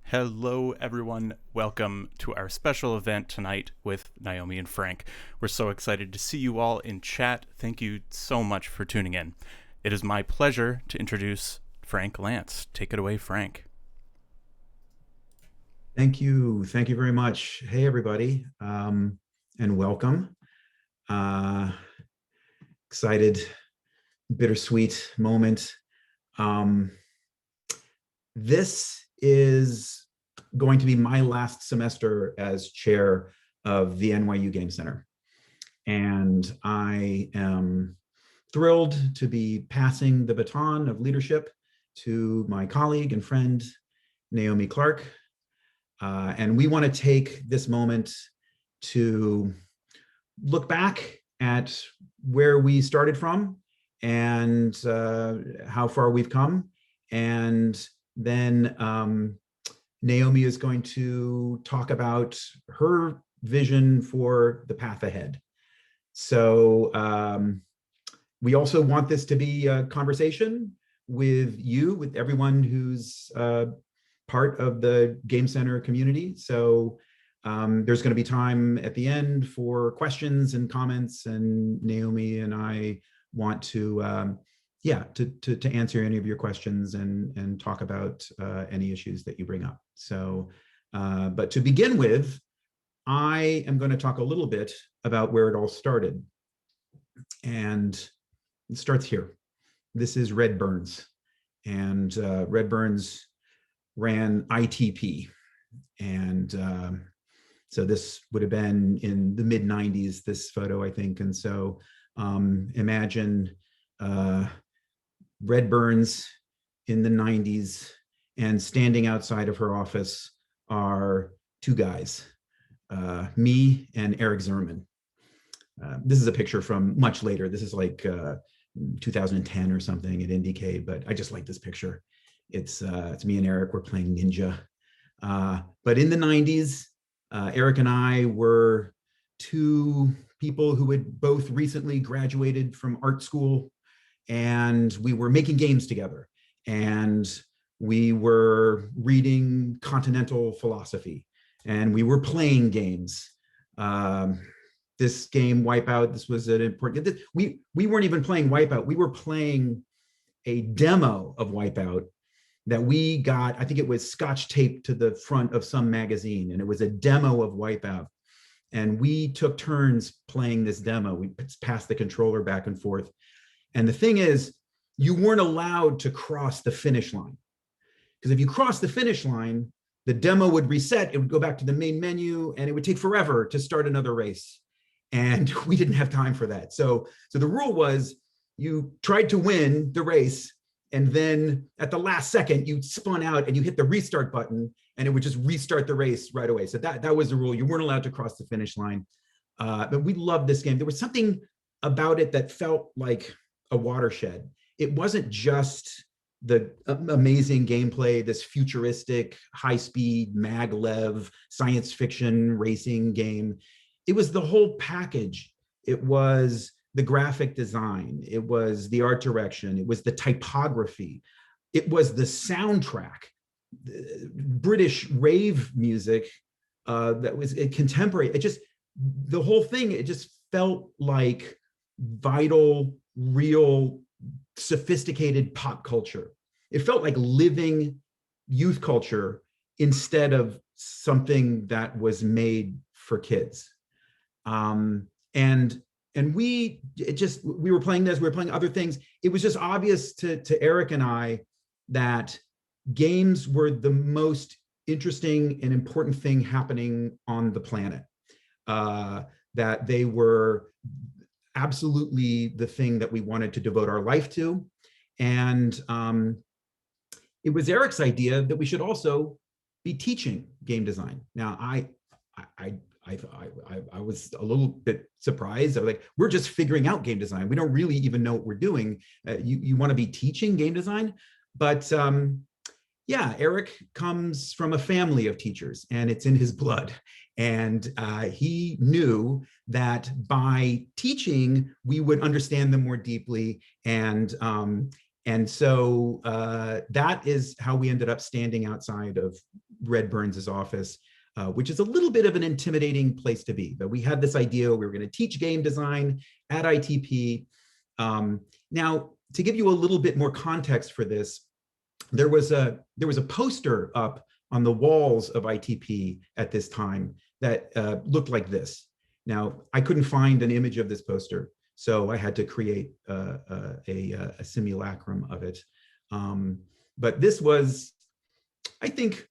Hello, everyone. Welcome to our special event tonight with Naomi and Frank. We're so excited to see you all in chat. Thank you so much for tuning in. It is my pleasure to introduce Frank Lantz. Take it away, Frank. Thank you. Thank you very much. Hey, everybody, and welcome. Excited, bittersweet moment. This is going to be my last semester as chair of the NYU Game Center. And I am thrilled to be passing the baton of leadership to my colleague and friend, Naomi Clark. And we want to take this moment to look back at where we started from and how far we've come. And then Naomi is going to talk about her vision for the path ahead. So we also want this to be a conversation with you, with everyone who's part of the Game Center community. So there's going to be time at the end for questions and comments, and Naomi and I want to answer any of your questions and talk about any issues that you bring up. So, but to begin with, I am going to talk a little bit about where it all started. And it starts here. This is Red Burns. And Red Burns ran ITP. And so this would have been in the mid 90s, this photo, I think. And so imagine Red Burns in the 90s, and standing outside of her office are two guys, me and Eric Zimmerman. This is a picture from much later. This is like 2010 or something at IndieCade, but I just like this picture. It's me and Eric, we're playing Ninja. But in the 90s, Eric and I were two people who had both recently graduated from art school, and we were making games together. And we were reading continental philosophy, and we were playing games. This game, Wipeout, this was an important, we weren't even playing Wipeout. We were playing a demo of Wipeout that we got. I think it was scotch taped to the front of some magazine, and it was a demo of Wipeout. And we took turns playing this demo. We passed the controller back and forth. And the thing is, you weren't allowed to cross the finish line. Because if you crossed the finish line, the demo would reset, it would go back to the main menu, and it would take forever to start another race. And we didn't have time for that. So the rule was, you tried to win the race, and then at the last second, you spun out and you hit the restart button, and it would just restart the race right away. So that was the rule. You weren't allowed to cross the finish line. But we loved this game. There was something about it that felt like a watershed. It wasn't just the amazing gameplay, this futuristic, high-speed, maglev, science fiction racing game. It was the whole package. It was the graphic design. It was the art direction. It was the typography. It was the soundtrack, British rave music that was contemporary. The whole thing, it just felt like vital, real, sophisticated pop culture. It felt like living youth culture instead of something that was made for kids. And we were playing this, we were playing other things. It was just obvious to Eric and I that games were the most interesting and important thing happening on the planet. That they were absolutely the thing that we wanted to devote our life to. And it was Eric's idea that we should also be teaching game design. Now, I was a little bit surprised. I was like, we're just figuring out game design. We don't really even know what we're doing. You want to be teaching game design? But yeah, Eric comes from a family of teachers, and it's in his blood. And he knew that by teaching, we would understand them more deeply. And so that is how we ended up standing outside of Red Burns' office, which is a little bit of an intimidating place to be. But we had this idea we were going to teach game design at ITP. Now, to give you a little bit more context for this, there was a poster up on the walls of ITP at this time that looked like this. Now, I couldn't find an image of this poster, so I had to create a simulacrum of it. But this was, I think,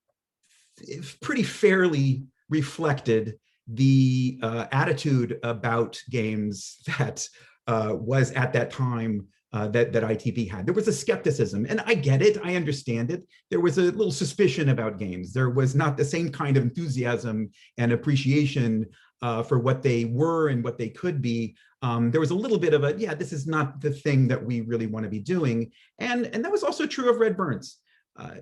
pretty fairly reflected the attitude about games that was at that time that ITP had. There was a skepticism, and I get it, I understand it. There was a little suspicion about games. There was not the same kind of enthusiasm and appreciation for what they were and what they could be. There was a little bit of a, yeah, this is not the thing that we really want to be doing. And that was also true of Red Burns.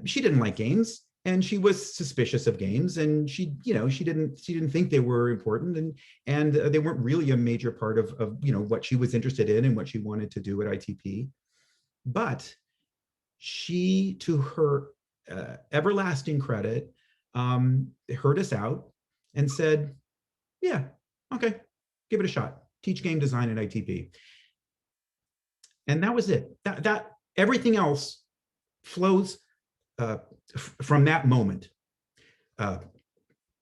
She didn't like games, and she was suspicious of games, and she didn't think they were important, and they weren't really a major part of what she was interested in and what she wanted to do at ITP. But she, to her everlasting credit, heard us out and said, yeah, okay, give it a shot. Teach game design at ITP. And that was it. That everything else flows from that moment.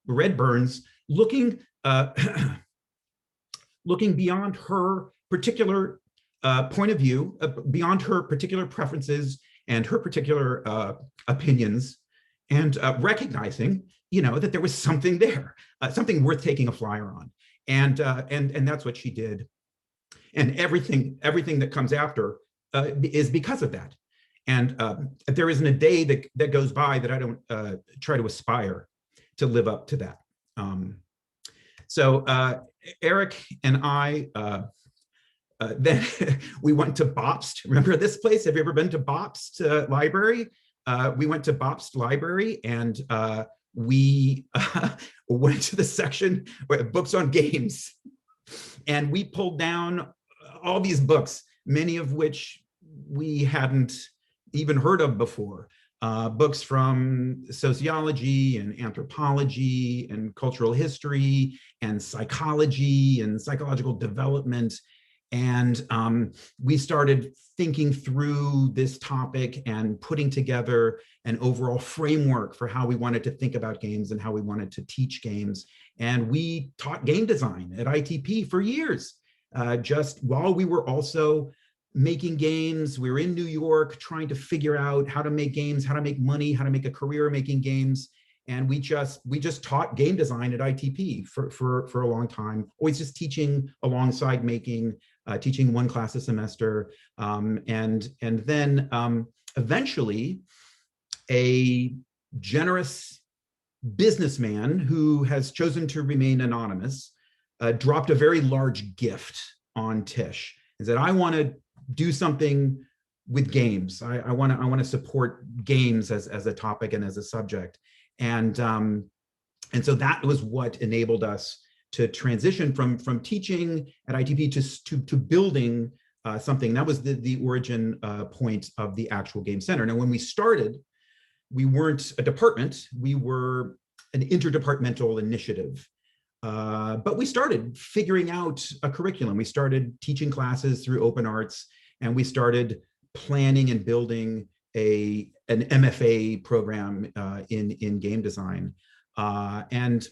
Red Burns looking beyond her particular point of view, beyond her particular preferences and her particular opinions, and recognizing, that there was something there, something worth taking a flyer on, and that's what she did, and everything that comes after is because of that. And there isn't a day that goes by that I don't try to aspire to live up to that. So Eric and I, then we went to Bobst. Remember this place? Have you ever been to Bobst Library? We went to Bobst Library, and we went to the section where books on games. And we pulled down all these books, many of which we hadn't even heard of before. Books from sociology and anthropology and cultural history and psychology and psychological development. And we started thinking through this topic and putting together an overall framework for how we wanted to think about games and how we wanted to teach games. And we taught game design at ITP for years, just while we were also making games. We were in New York trying to figure out how to make games, how to make money, how to make a career making games. And we just taught game design at ITP for a long time, always just teaching alongside making, teaching one class a semester. And then eventually a generous businessman who has chosen to remain anonymous dropped a very large gift on Tisch and said, I want to do something with games. I want to support games as a topic and as a subject. And so that was what enabled us to transition from teaching at ITP to building something. That was the origin point of the actual Game Center. Now, when we started, we weren't a department, we were an interdepartmental initiative. But we started figuring out a curriculum. We started teaching classes through open arts, and we started planning and building an MFA program in game design. And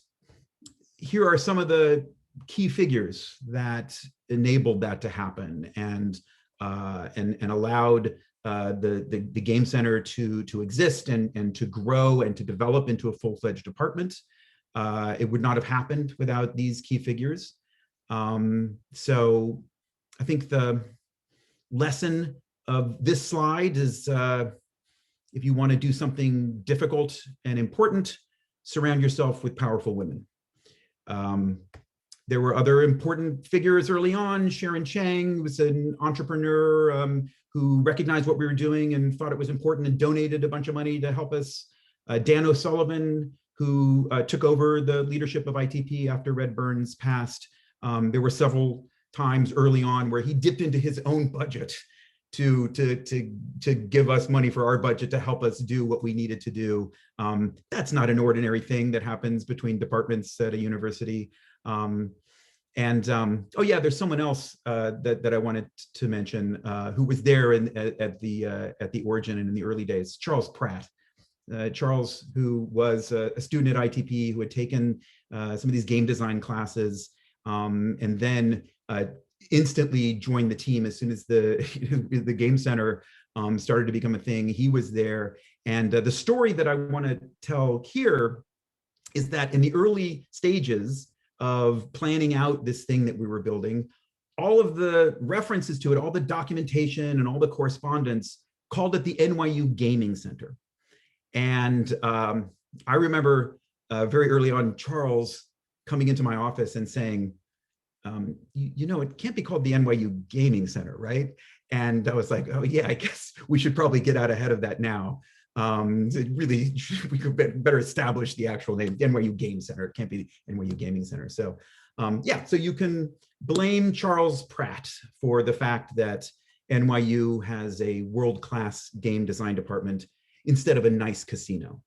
here are some of the key figures that enabled that to happen and allowed the Game Center to exist and to grow and to develop into a full-fledged department. It would not have happened without these key figures. So I think the lesson of this slide is if you want to do something difficult and important, surround yourself with powerful women. There were other important figures early on. Sharon Chang was an entrepreneur who recognized what we were doing and thought it was important and donated a bunch of money to help us. Dan O'Sullivan, who took over the leadership of ITP after Red Burns passed. There were several times early on where he dipped into his own budget to give us money for our budget to help us do what we needed to do. That's not an ordinary thing that happens between departments at a university. Oh yeah, there's someone else that I wanted to mention who was there at the origin and in the early days, Charles Pratt. Charles, who was a student at ITP, who had taken some of these game design classes, and then instantly joined the team as soon as the Game Center started to become a thing. He was there. And the story that I want to tell here is that in the early stages of planning out this thing that we were building, all of the references to it, all the documentation and all the correspondence called it the NYU Gaming Center. And I remember very early on, Charles coming into my office and saying, you know, it can't be called the NYU Gaming Center, right? And I was like, oh yeah, I guess we should probably get out ahead of that now. Really, we could better establish the actual name, the NYU Game Center. It can't be the NYU Gaming Center. So yeah, so you can blame Charles Pratt for the fact that NYU has a world-class game design department instead of a nice casino.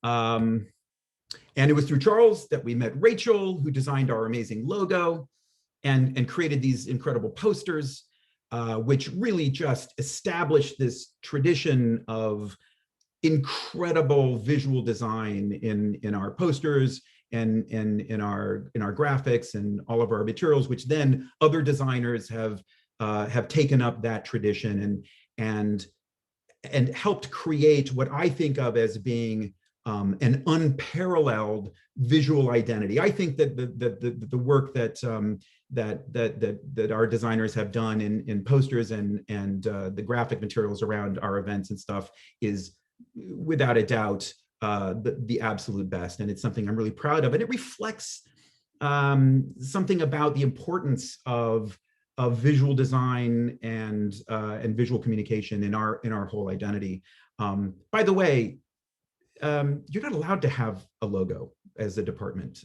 And it was through Charles that we met Rachel, who designed our amazing logo and created these incredible posters, which really just established this tradition of incredible visual design in our posters and in our graphics and all of our materials, which then other designers have taken up that tradition and helped create what I think of as being an unparalleled visual identity. I think that the work that our designers have done in posters and the graphic materials around our events and stuff is without a doubt the absolute best, and it's something I'm really proud of, and it reflects something about the importance of visual design and visual communication in our whole identity. By the way, you're not allowed to have a logo as a department.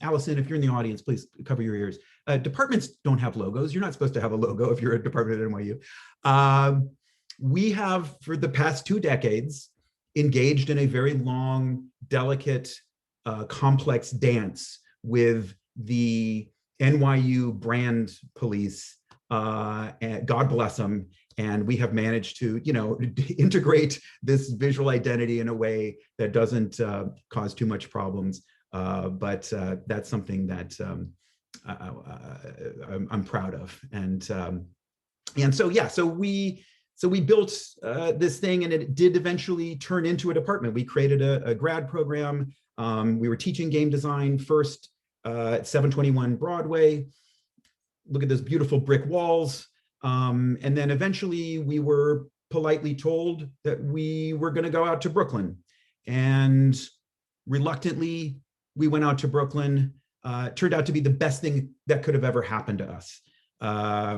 Allison, if you're in the audience, please cover your ears. Departments don't have logos. You're not supposed to have a logo if you're a department at NYU. We have, for the past 2 decades, engaged in a very long, delicate, complex dance with the NYU brand police, and God bless them. And we have managed to, you know, integrate this visual identity in a way that doesn't cause too much problems. But that's something that I'm proud of. And so, yeah, so we built this thing, and it did eventually turn into a department. We created a grad program. We were teaching game design first at 721 Broadway. Look at those beautiful brick walls. And then eventually we were politely told that we were going to go out to Brooklyn. And reluctantly, we went out to Brooklyn. It turned out to be the best thing that could have ever happened to us.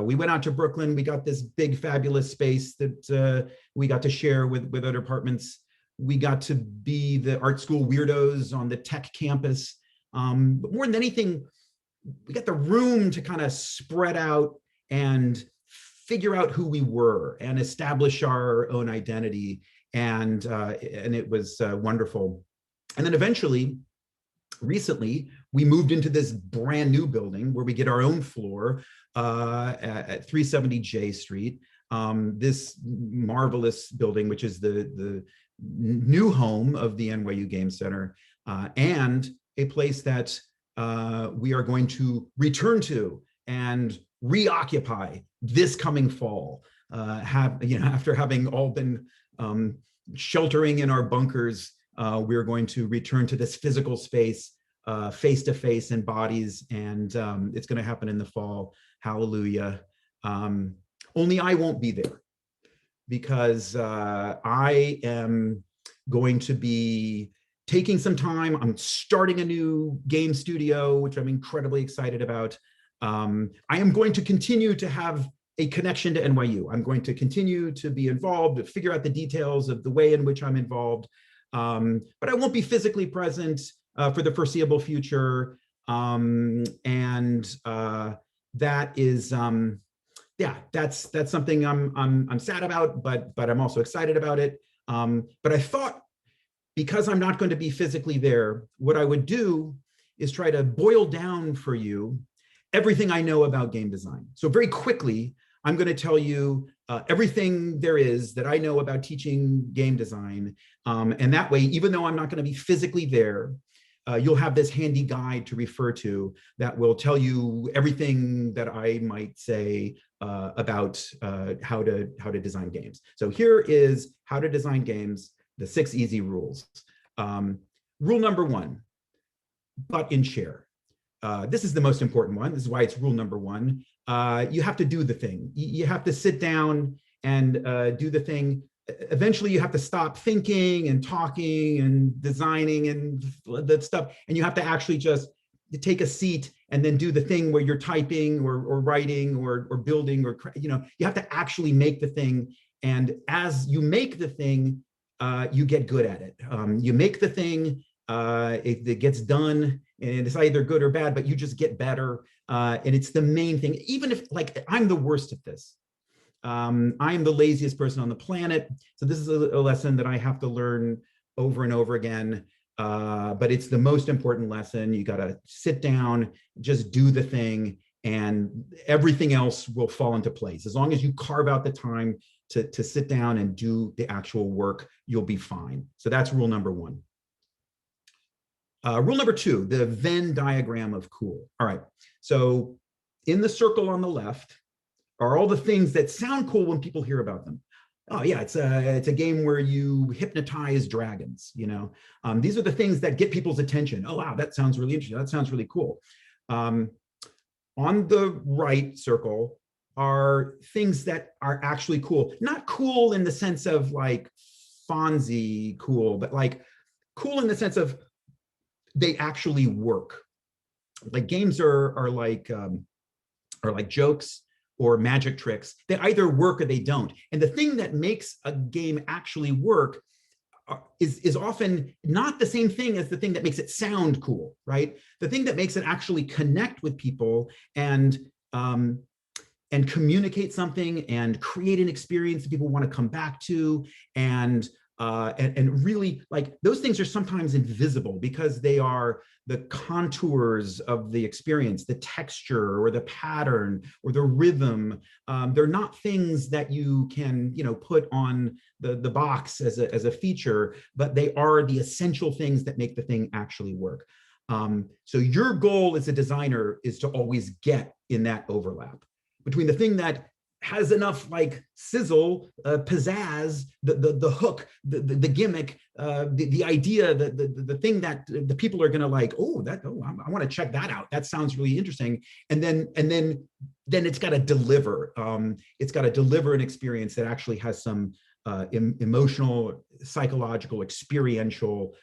We went out to Brooklyn. We got this big, fabulous space that we got to share with other departments. We got to be the art school weirdos on the tech campus. But more than anything, we got the room to kind of spread out and figure out who we were and establish our own identity. And it was wonderful. And then eventually, recently, we moved into this brand new building where we get our own floor at 370 J Street. This marvelous building, which is the new home of the NYU Game Center, and a place that we are going to return to and reoccupy this coming fall. After having all been sheltering in our bunkers, we're going to return to this physical space, face to face in bodies, and it's going to happen in the fall. Hallelujah. Only I won't be there because I am going to be taking some time. I'm starting a new game studio, which I'm incredibly excited about. I am going to continue to have a connection to NYU. I'm going to continue to be involved, to figure out the details of the way in which I'm involved. But I won't be physically present for the foreseeable future. That yeah, that's something I'm sad about, but I'm also excited about it. But I thought, because I'm not going to be physically there, what I would do is try to boil down for you everything I know about game design. So very quickly, I'm going to tell you everything there is that I know about teaching game design. And that way, even though I'm not going to be physically there, you'll have this handy guide to refer to that will tell you everything that I might say about how to design games. So here is how to design games, the 6 easy rules. Rule number 1, butt in chair. This is the most important one. This is why it's rule number 1. You have to do the thing. You have to sit down and do the thing. Eventually, you have to stop thinking and talking and designing and that stuff. And you have to actually just take a seat and then do the thing where you're typing or writing or building or, you have to actually make the thing. And as you make the thing, you get good at it. You make the thing, it gets done, and it's either good or bad, but you just get better. And it's the main thing. Even if, like, I'm the worst at this. I am the laziest person on the planet. So this is a lesson that I have to learn over and over again. But it's the most important lesson. You got to sit down, just do the thing, and everything else will fall into place. As long as you carve out the time to sit down and do the actual work, you'll be fine. So that's rule number 1. Rule number 2, the Venn diagram of cool. All right. So in the circle on the left are all the things that sound cool when people hear about them. Oh yeah, it's a game where you hypnotize dragons. These are the things that get people's attention. Oh wow, that sounds really interesting. That sounds really cool. On the right circle are things that are actually cool. Not cool in the sense of like Fonzie cool, but like cool in the sense of they actually work. Like games are like jokes or magic tricks. They either work or they don't. And the thing that makes a game actually work is often not the same thing as the thing that makes it sound cool, right? The thing that makes it actually connect with people and communicate something and create an experience that people want to come back to, and really, like, those things are sometimes invisible because they are the contours of the experience, the texture or the pattern or the rhythm. They're not things that you can, put on the box as a feature, but they are the essential things that make the thing actually work. So your goal as a designer is to always get in that overlap between the thing that has enough like sizzle, pizzazz, the hook, the gimmick, the idea, the thing that the people are going to like. I want to check that out. That sounds really interesting. And then it's got to deliver. It's got to deliver an experience that actually has some emotional, psychological, experiential,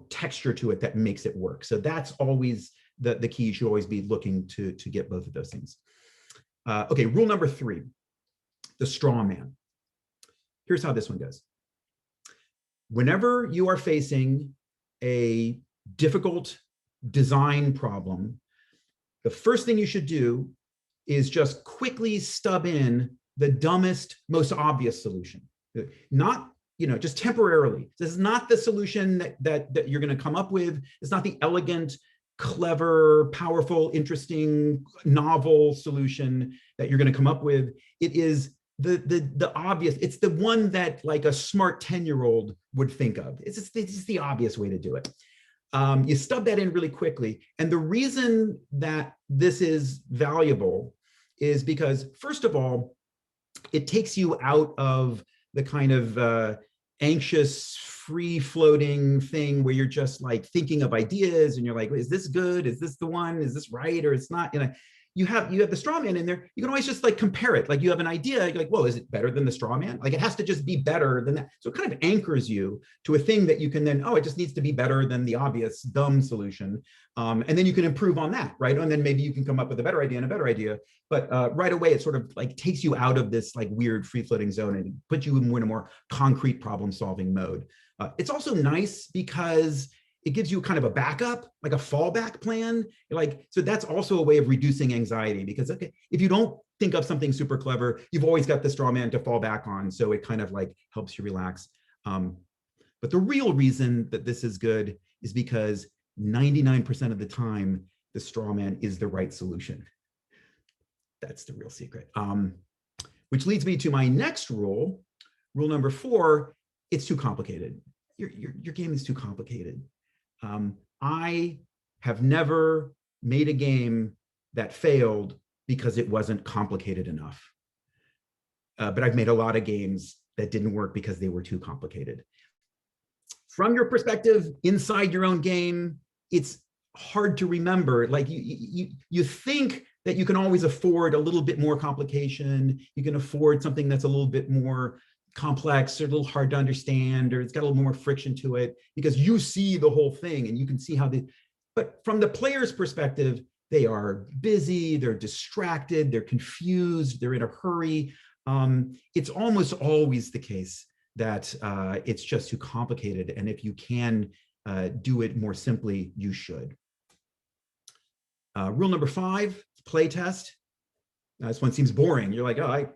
texture to it that makes it work. So that's always the key. You should always be looking to get both of those things. Okay, rule number 3, the straw man. Here's how this one goes. Whenever you are facing a difficult design problem, the first thing you should do is just quickly stub in the dumbest, most obvious solution. Not, just temporarily. This is not the solution that you're going to come up with. It's not the elegant, clever, powerful, interesting, novel solution that you're going to come up with. It is the obvious. It's the one that like a smart 10-year-old would think of. It's just the obvious way to do it. You stub that in really quickly. And the reason that this is valuable is because, first of all, it takes you out of the kind of anxious, free-floating thing where you're just like thinking of ideas and you're like, is this good? Is this the one? Is this right? Or it's not? You have the straw man in there. You can always just like compare it. Like you have an idea, you're like, well, is it better than the straw man? Like it has to just be better than that. So it kind of anchors you to a thing that you can then, it just needs to be better than the obvious dumb solution. And then you can improve on that, right? And then maybe you can come up with a better idea and a better idea. But right away, it sort of like takes you out of this like weird free-floating zone and puts you in a more concrete problem-solving mode. It's also nice because it gives you kind of a backup, like a fallback plan. Like, so that's also a way of reducing anxiety, because okay, if you don't think of something super clever, you've always got the straw man to fall back on. So it kind of like helps you relax. But the real reason that this is good is because 99% of the time, the straw man is the right solution. That's the real secret. Which leads me to my next rule, rule number 4, it's too complicated. Your game is too complicated. I have never made a game that failed because it wasn't complicated enough. But I've made a lot of games that didn't work because they were too complicated. From your perspective, inside your own game, it's hard to remember. Like you think that you can always afford a little bit more complication. You can afford something that's a little bit more complex or a little hard to understand, or it's got a little more friction to it because you see the whole thing and you can see how but from the player's perspective, they are busy, they're distracted, they're confused, they're in a hurry. It's almost always the case that it's just too complicated. And if you can do it more simply, you should. Rule number 5, play test. This one seems boring. You're like, oh,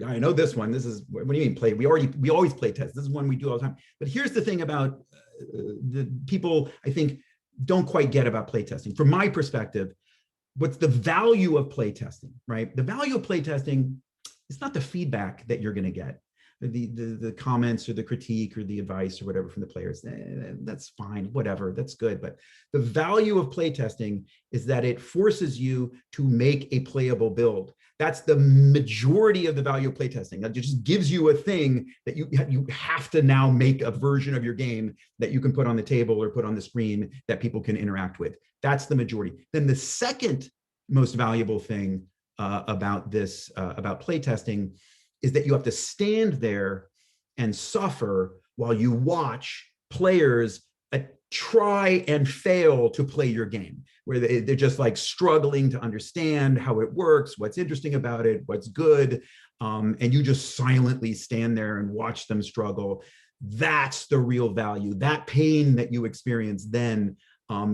I know this one. This is, what do you mean play? We always play test. This is one we do all the time. But here's the thing about the people I think don't quite get about play testing. From my perspective, what's the value of play testing, right? The value of play testing is not the feedback that you're going to get, the comments or the critique or the advice or whatever from the players. That's fine, whatever, that's good. But the value of playtesting is that it forces you to make a playable build. That's the majority of the value of playtesting. That just gives you a thing that you have to now make a version of your game that you can put on the table or put on the screen that people can interact with. That's the majority. Then the second most valuable thing about this, about playtesting, is that you have to stand there and suffer while you watch players try and fail to play your game, where they're just like struggling to understand how it works, what's interesting about it, what's good, and you just silently stand there and watch them struggle. That's the real value. That pain that you experience then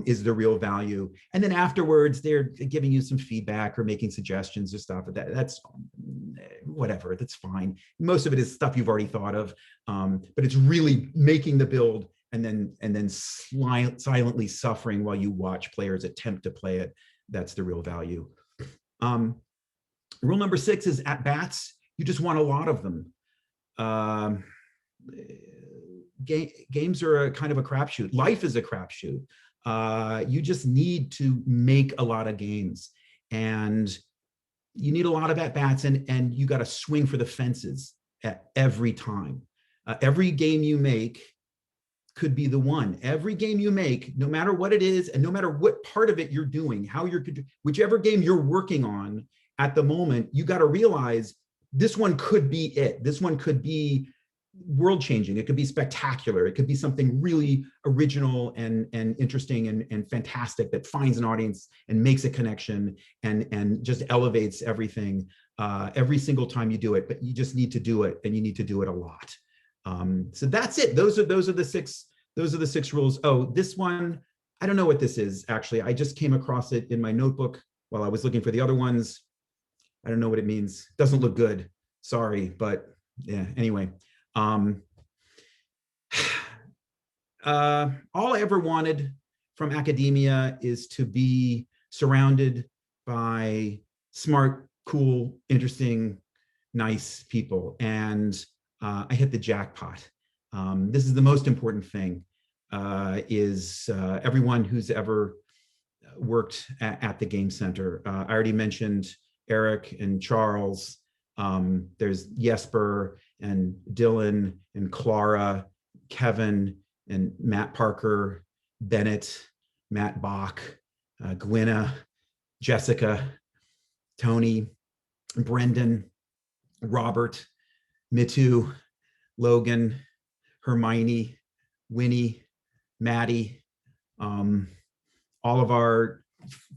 is the real value. And then afterwards, they're giving you some feedback or making suggestions or stuff. That's whatever, that's fine. Most of it is stuff you've already thought of, but it's really making the build and then silently suffering while you watch players attempt to play it. That's the real value. Rule number 6 is at bats. You just want a lot of them. Games are a kind of a crapshoot. Life is a crapshoot. You just need to make a lot of games, and you need a lot of at-bats, and you got to swing for the fences at every time. Every game you make could be the one. Every game you make, no matter what it is, and no matter what part of it you're doing, whichever game you're working on at the moment, you got to realize this one could be it. This one could be world-changing. It could be spectacular. It could be something really original and interesting and fantastic that finds an audience and makes a connection and just elevates everything every single time you do it. But you just need to do it, and you need to do it a lot. So that's it. Those are the 6 rules. Oh, this one, I don't know what this is actually. I just came across it in my notebook while I was looking for the other ones. I don't know what it means. Doesn't look good. Sorry, but yeah. Anyway. All I ever wanted from academia is to be surrounded by smart, cool, interesting, nice people. And I hit the jackpot. This is the most important thing, is everyone who's ever worked at the Game Center. I already mentioned Eric and Charles. There's Jesper and Dylan and Clara, Kevin and Matt Parker, Bennett, Matt Bach, Gwenna, Jessica, Tony, Brendan, Robert, Mitu, Logan, Hermione, Winnie, Maddie, all of our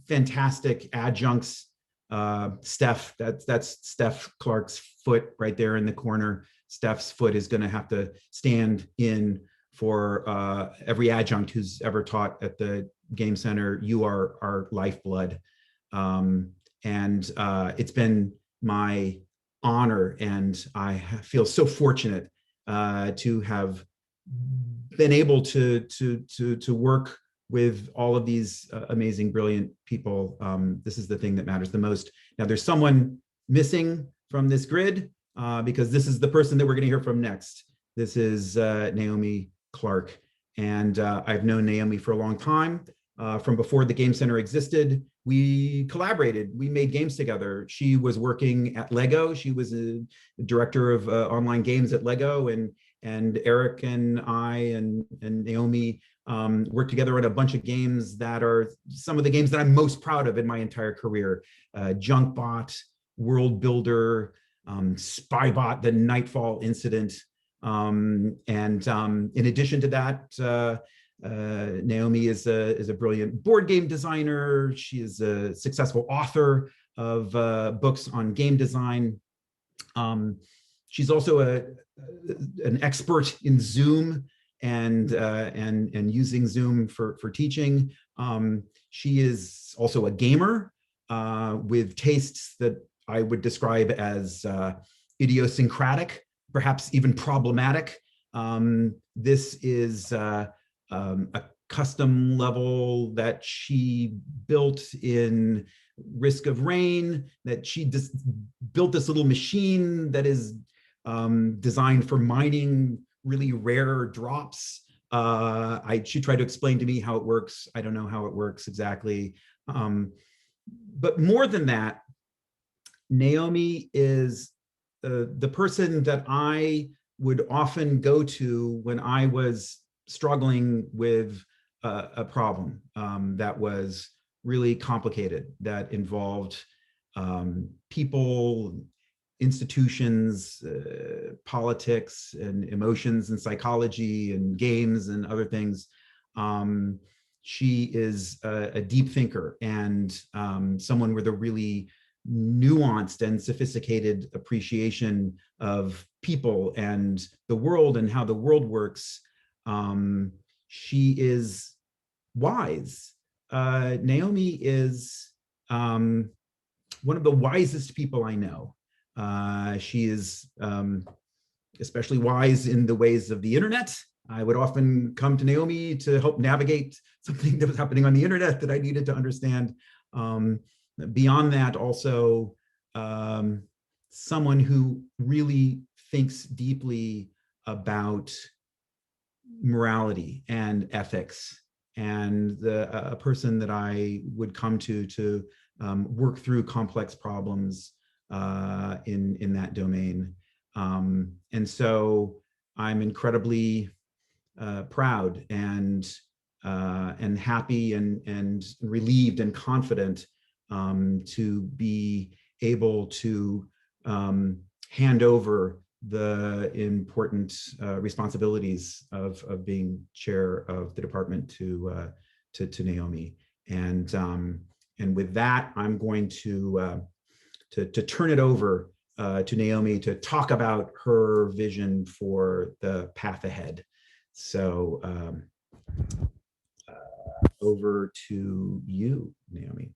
fantastic adjuncts. Steph, that's Steph Clark's foot right there in the corner. Steph's foot is going to have to stand in for every adjunct who's ever taught at the Game Center. You are our lifeblood. And it's been my honor, and I feel so fortunate to have been able to work with all of these amazing, brilliant people. This is the thing that matters the most. Now, there's someone missing from this grid because this is the person that we're going to hear from next. This is Naomi Clark, and I've known Naomi for a long time. From before the Game Center existed, we collaborated. We made games together. She was working at Lego. She was a director of online games at Lego, and Eric and I and Naomi worked together on a bunch of games that are some of the games that I'm most proud of in my entire career. Junkbot, World Builder, Spybot, the Nightfall Incident. And in addition to that, Naomi is a brilliant board game designer. She is a successful author of books on game design. She's also an expert in Zoom and using Zoom for teaching. She is also a gamer with tastes that I would describe as idiosyncratic, perhaps even problematic. This is a custom level that she built in Risk of Rain, that she just built this little machine that is designed for mining really rare drops. She tried to explain to me how it works. I don't know how it works exactly. But more than that, Naomi is the person that I would often go to when I was struggling with a problem that was really complicated, that involved people, institutions, politics, and emotions, and psychology, and games, and other things. She is a deep thinker and someone with a really nuanced and sophisticated appreciation of people and the world and how the world works. She is wise. Naomi is one of the wisest people I know. She is especially wise in the ways of the internet. I would often come to Naomi to help navigate something that was happening on the internet that I needed to understand. Beyond that, also someone who really thinks deeply about morality and ethics, and a person that I would come to work through complex problems in that domain. And so I'm incredibly proud and happy and relieved and confident to be able to hand over the important responsibilities of being chair of the department to Naomi. And with that, I'm going to turn it over to Naomi to talk about her vision for the path ahead. So over to you, Naomi.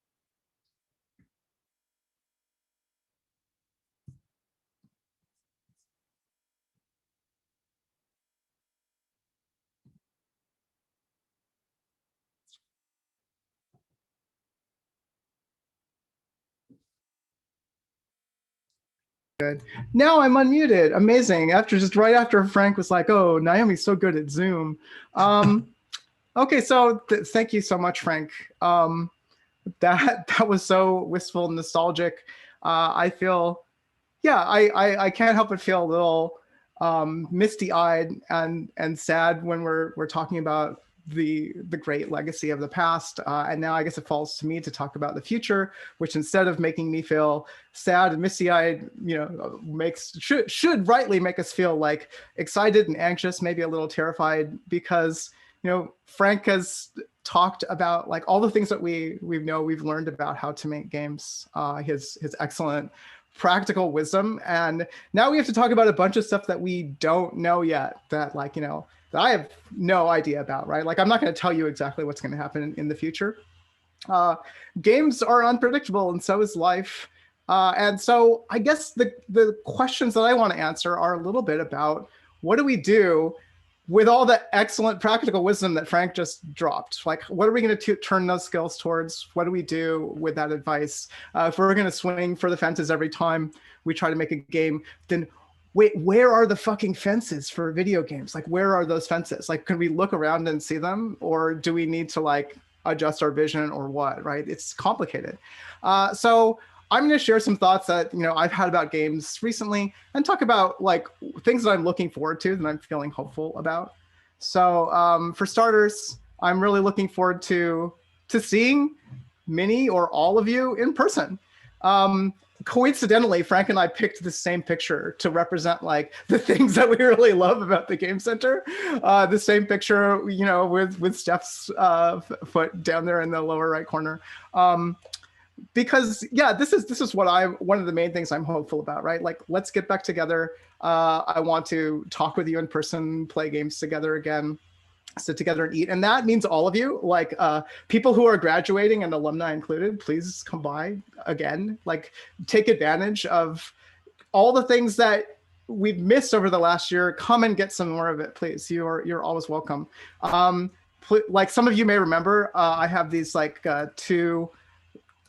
Good. Now I'm unmuted. Amazing. Right after Frank was like, "Oh, Naomi's so good at Zoom." Okay, so thank you so much, Frank. That was so wistful and nostalgic. I feel, yeah, I can't help but feel a little misty-eyed and sad when we're talking about the great legacy of the past, and now I guess it falls to me to talk about the future, which instead of making me feel sad and misty-eyed, should rightly make us feel like excited and anxious, maybe a little terrified, because Frank has talked about like all the things that we've learned about how to make games, his excellent practical wisdom, and now we have to talk about a bunch of stuff that we don't know yet, that that I have no idea about, right? Like, I'm not going to tell you exactly what's going to happen in the future. Games are unpredictable, and so is life. And so I guess the questions that I want to answer are a little bit about, what do we do with all the excellent practical wisdom that Frank just dropped? Like, what are we going to turn those skills towards? What do we do with that advice? If we're going to swing for the fences every time we try to make a game, then wait, where are the fucking fences for video games? Like, where are those fences? Like, can we look around and see them? Or do we need to like adjust our vision or what, right? It's complicated. So I'm going to share some thoughts that, I've had about games recently, and talk about like things that I'm looking forward to, that I'm feeling hopeful about. So for starters, I'm really looking forward to seeing many or all of you in person. Coincidentally, Frank and I picked the same picture to represent like the things that we really love about the Game Center. The same picture, with Steph's foot down there in the lower right corner. Because this is one of the main things I'm hopeful about, right? Like, let's get back together. I want to talk with you in person, play games together again, sit together and eat. And that means all of you, like people who are graduating and alumni included, please come by again, like take advantage of all the things that we've missed over the last year. Come and get some more of it, please. You're always welcome. Like some of you may remember, I have these like 2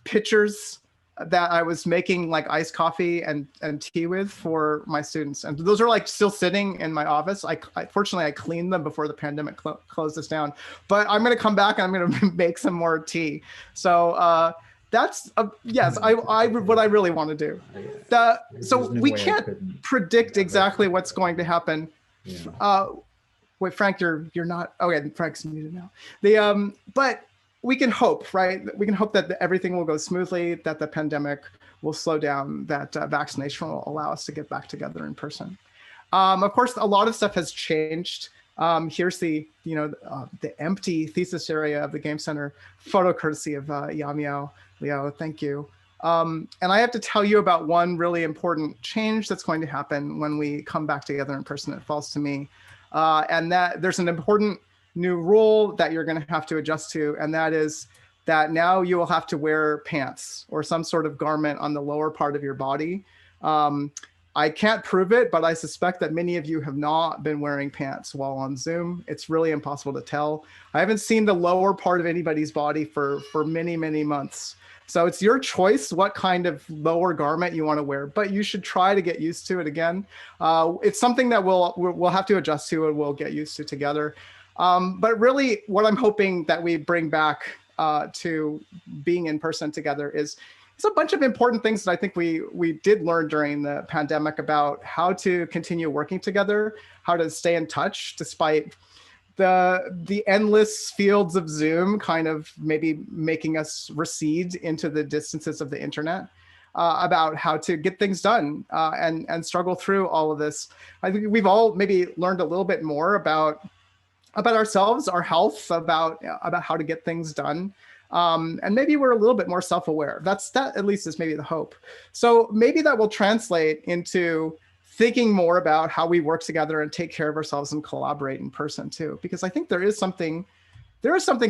pitchers that I was making like iced coffee and tea with for my students. And those are like still sitting in my office. Fortunately, I cleaned them before the pandemic closed us down, but I'm going to come back and I'm going to make some more tea. So that's, yes, what I really want to do. So we can't predict exactly what's going to happen. Yeah. Wait, Frank, you're not, yeah, Frank's muted now. But we can hope, right? We can hope that everything will go smoothly, that the pandemic will slow down, that vaccination will allow us to get back together in person. Of course, a lot of stuff has changed. Here's the empty thesis area of the Game Center, photo courtesy of Yamiao. Leo, thank you. And I have to tell you about one really important change that's going to happen when we come back together in person. It falls to me. And that there's an important new rule that you're going to have to adjust to, and that is that now you will have to wear pants or some sort of garment on the lower part of your body. I can't prove it, but I suspect that many of you have not been wearing pants while on Zoom. It's really impossible to tell. I haven't seen the lower part of anybody's body for many, many months. So it's your choice what kind of lower garment you want to wear, but you should try to get used to it again. It's something that we'll have to adjust to and we'll get used to together. But really what I'm hoping that we bring back to being in person together is a bunch of important things that I think we did learn during the pandemic about how to continue working together, how to stay in touch despite the endless fields of Zoom kind of maybe making us recede into the distances of the internet, about how to get things done and struggle through all of this. I think we've all maybe learned a little bit more about ourselves, our health, about how to get things done. And maybe we're a little bit more self-aware. That at least is maybe the hope. So maybe that will translate into thinking more about how we work together and take care of ourselves and collaborate in person too. Because I think there is something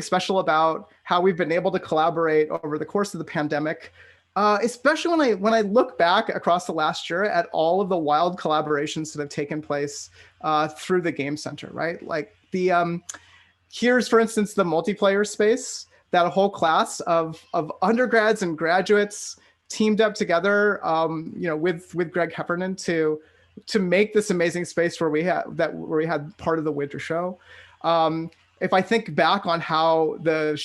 special about how we've been able to collaborate over the course of the pandemic. Especially when I look back across the last year at all of the wild collaborations that have taken place through the Game Center, right? Like here's, for instance, the multiplayer space that a whole class of undergrads and graduates teamed up together, with Greg Heffernan to make this amazing space where we had part of the winter show. If I think back on how the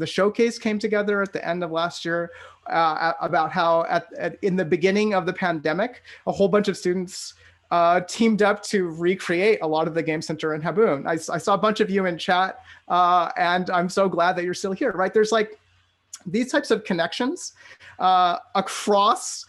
showcase came together at the end of last year, about how in the beginning of the pandemic, a whole bunch of students teamed up to recreate a lot of the Game Center in Haboon. I saw a bunch of you in chat, and I'm so glad that you're still here, right? There's like these types of connections across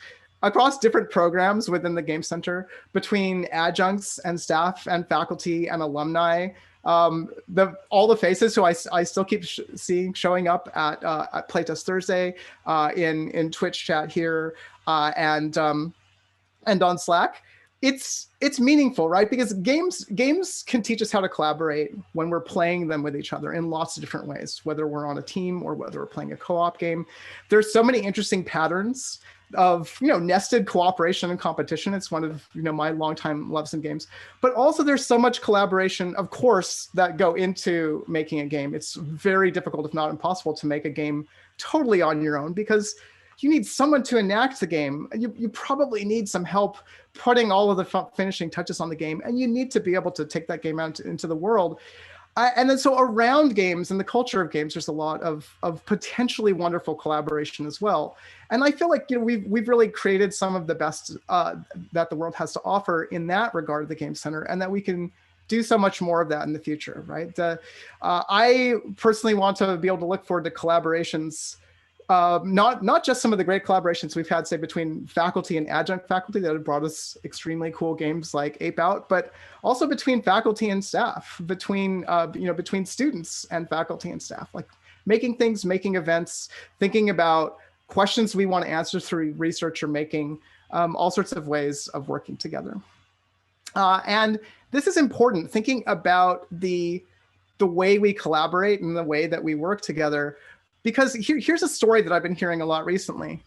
different programs within the Game Center, between adjuncts and staff and faculty and alumni. All the faces who I still keep seeing showing up at Playtest Thursday, in Twitch chat here, and on Slack. it's meaningful, right? Because games can teach us how to collaborate when we're playing them with each other in lots of different ways, whether we're on a team or whether we're playing a co-op game. There's so many interesting patterns of, nested cooperation and competition. It's one of, my longtime loves in games. But also there's so much collaboration, of course, that go into making a game. It's very difficult, if not impossible, to make a game totally on your own, because you need someone to enact the game. You probably need some help putting all of the finishing touches on the game, and you need to be able to take that game out into the world. And then so around games and the culture of games, there's a lot of potentially wonderful collaboration as well. And I feel like we've really created some of the best that the world has to offer in that regard of the Game Center, and that we can do so much more of that in the future, right? I personally want to be able to look forward to collaborations, not just some of the great collaborations we've had, say, between faculty and adjunct faculty that have brought us extremely cool games like Wipeout, but also between faculty and staff, between students and faculty and staff, like making events, thinking about questions we want to answer through research, or making all sorts of ways of working together. And this is important, thinking about the way we collaborate and the way that we work together. Because here's a story that I've been hearing a lot recently,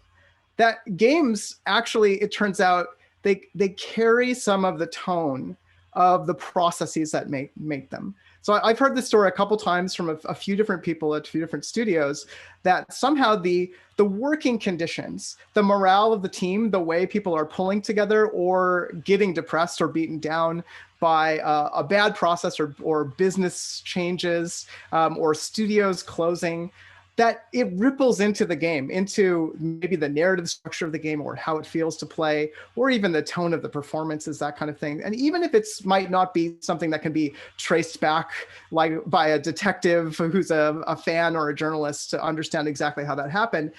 that games actually, it turns out, they carry some of the tone of the processes that make them. So I've heard this story a couple times from a few different people at a few different studios, that somehow the working conditions, the morale of the team, the way people are pulling together or getting depressed or beaten down by a bad process or business changes or studios closing, that it ripples into the game, into maybe the narrative structure of the game, or how it feels to play, or even the tone of the performances, that kind of thing. And even if it's might not be something that can be traced back like by a detective who's a fan or a journalist to understand exactly how that happened,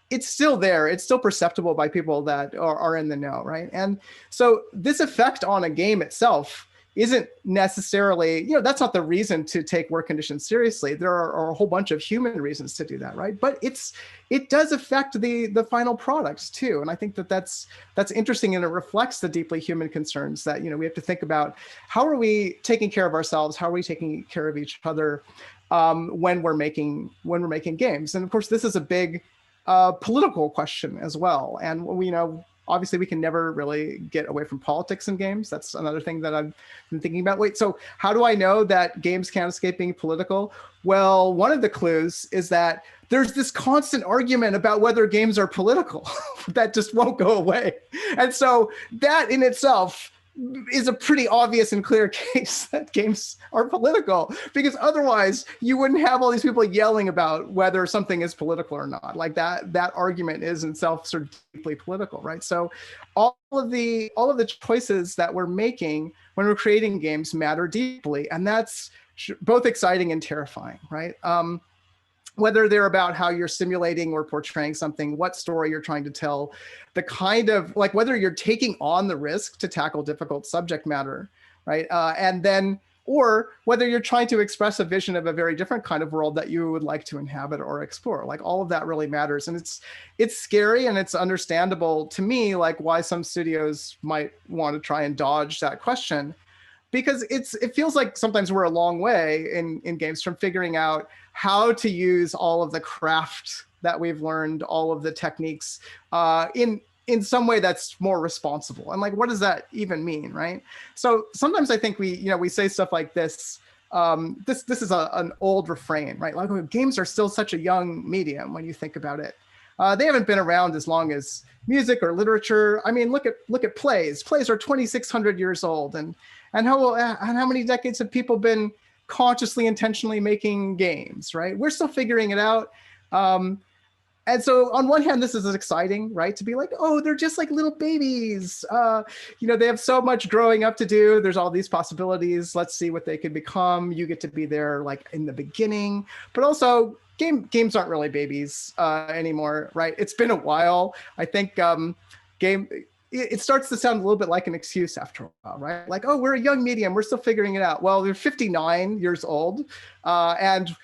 it's still there. It's still perceptible by people that are in the know, right? And so this effect on a game itself isn't necessarily, that's not the reason to take work conditions seriously. There are a whole bunch of human reasons to do that, right? But it does affect the final products too. And I think that's interesting, and it reflects the deeply human concerns that, we have to think about. How are we taking care of ourselves? How are we taking care of each other when we're making games? And of course, this is a big political question as well. And obviously, we can never really get away from politics in games. That's another thing that I've been thinking about. Wait, so how do I know that games can't escape being political? Well, one of the clues is that there's this constant argument about whether games are political that just won't go away. And so that in itself is a pretty obvious and clear case that games are political, because otherwise you wouldn't have all these people yelling about whether something is political or not. Like that argument is in itself sort of deeply political, right? So all of the choices that we're making when we're creating games matter deeply, and that's both exciting and terrifying, right? Whether they're about how you're simulating or portraying something, what story you're trying to tell, the kind of, like, whether you're taking on the risk to tackle difficult subject matter, right? Or whether you're trying to express a vision of a very different kind of world that you would like to inhabit or explore. Like, all of that really matters. And it's scary, and it's understandable to me, like, why some studios might want to try and dodge that question. Because it feels like sometimes we're a long way in games from figuring out how to use all of the craft that we've learned, all of the techniques in some way that's more responsible. And like, what does that even mean, right? So sometimes I think we say stuff like this. This is an old refrain, right? Like, games are still such a young medium when you think about it. They haven't been around as long as music or literature. I mean, look at plays. Plays are 2,600 years old, and how many decades have people been consciously, intentionally making games, right? We're still figuring it out. And so on one hand, this is exciting, right? To be like, oh, they're just like little babies. They have so much growing up to do. There's all these possibilities. Let's see what they could become. You get to be there like in the beginning. But also, games aren't really babies anymore, right? It's been a while. I think it starts to sound a little bit like an excuse after a while, right? Like, oh, we're a young medium. We're still figuring it out. Well, they're 59 years old. And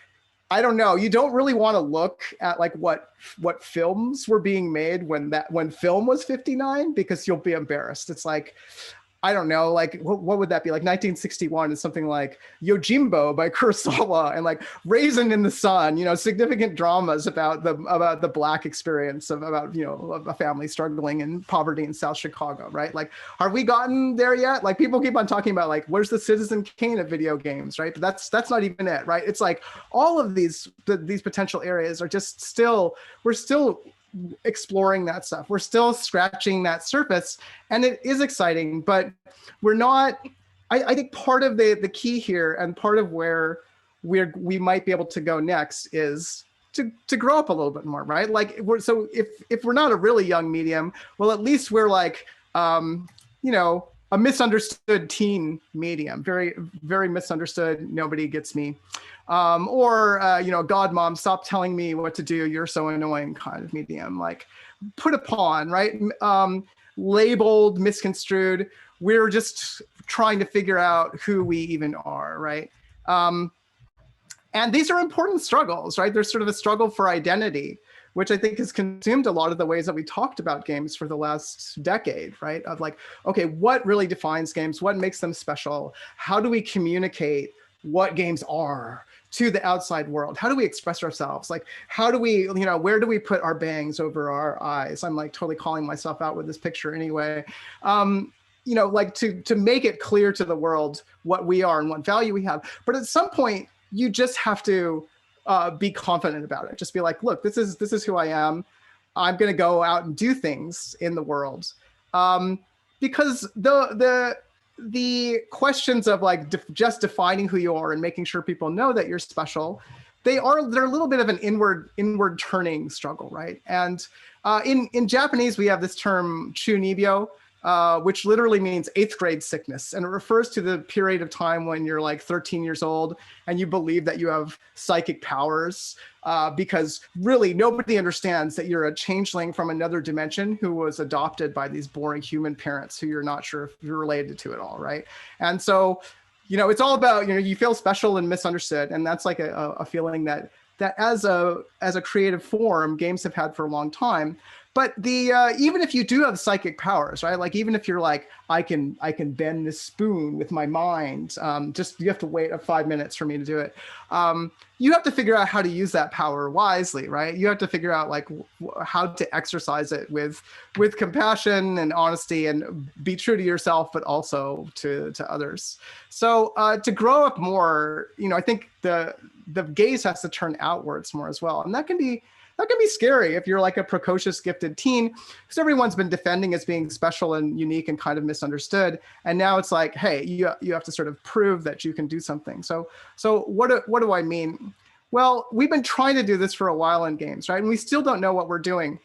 I don't know. You don't really want to look at like what films were being made when film was 59, because you'll be embarrassed. It's like, I don't know, like what would that be? Like 1961 is something like Yojimbo by Kurosawa, and like Raisin in the Sun, you know, significant dramas about the Black experience about, you know, a family struggling in poverty in South Chicago, right? Like, are we gotten there yet? Like people keep on talking about like, where's the Citizen Kane of video games, right? But that's not even it, right? It's like all of these potential areas are just we're still exploring that stuff. We're still scratching that surface, and it is exciting, but we're not. I think part of the key here, and part of where we might be able to go next, is to grow up a little bit more, right? Like so if we're not a really young medium, well, at least we're like you know, a misunderstood teen medium, very, very misunderstood. Nobody gets me. Or you know, God, Mom, stop telling me what to do. You're so annoying kind of medium, like put upon, right? Labeled, misconstrued. We're just trying to figure out who we even are, right? And these are important struggles, right? There's sort of a struggle for identity, which I think has consumed a lot of the ways that we talked about games for the last decade, right? Of like, okay, what really defines games? What makes them special? How do we communicate what games are to the outside world? How do we express ourselves? Like, how do we, you know, where do we put our bangs over our eyes? I'm like totally calling myself out with this picture anyway. You know, like to make it clear to the world what we are and what value we have. But at some point, you just have to be confident about it. Just be like, look, this is who I am. I'm going to go out and do things in the world. Because the questions of like just defining who you are and making sure people know that you're special, they're a little bit of an inward turning struggle, right? And in Japanese, we have this term chunibyo, which literally means 8th grade sickness. And it refers to the period of time when you're like 13 years old and you believe that you have psychic powers, because really nobody understands that you're a changeling from another dimension who was adopted by these boring human parents who you're not sure if you're related to at all, right? And so, you know, it's all about, you know, you feel special and misunderstood. And that's like a feeling that as a creative form, games have had for a long time. But even if you do have psychic powers, right? Like even if you're like, I can bend this spoon with my mind, just you have to wait 5 minutes for me to do it. You have to figure out how to use that power wisely, right? You have to figure out like how to exercise it with compassion and honesty, and be true to yourself, but also to others. So to grow up more, you know, I think the gaze has to turn outwards more as well, and that can be scary if you're like a precocious, gifted teen, because everyone's been defending as being special and unique and kind of misunderstood. And now it's like, hey, you have to sort of prove that you can do something. So what do I mean? Well, we've been trying to do this for a while in games, right? And we still don't know what we're doing.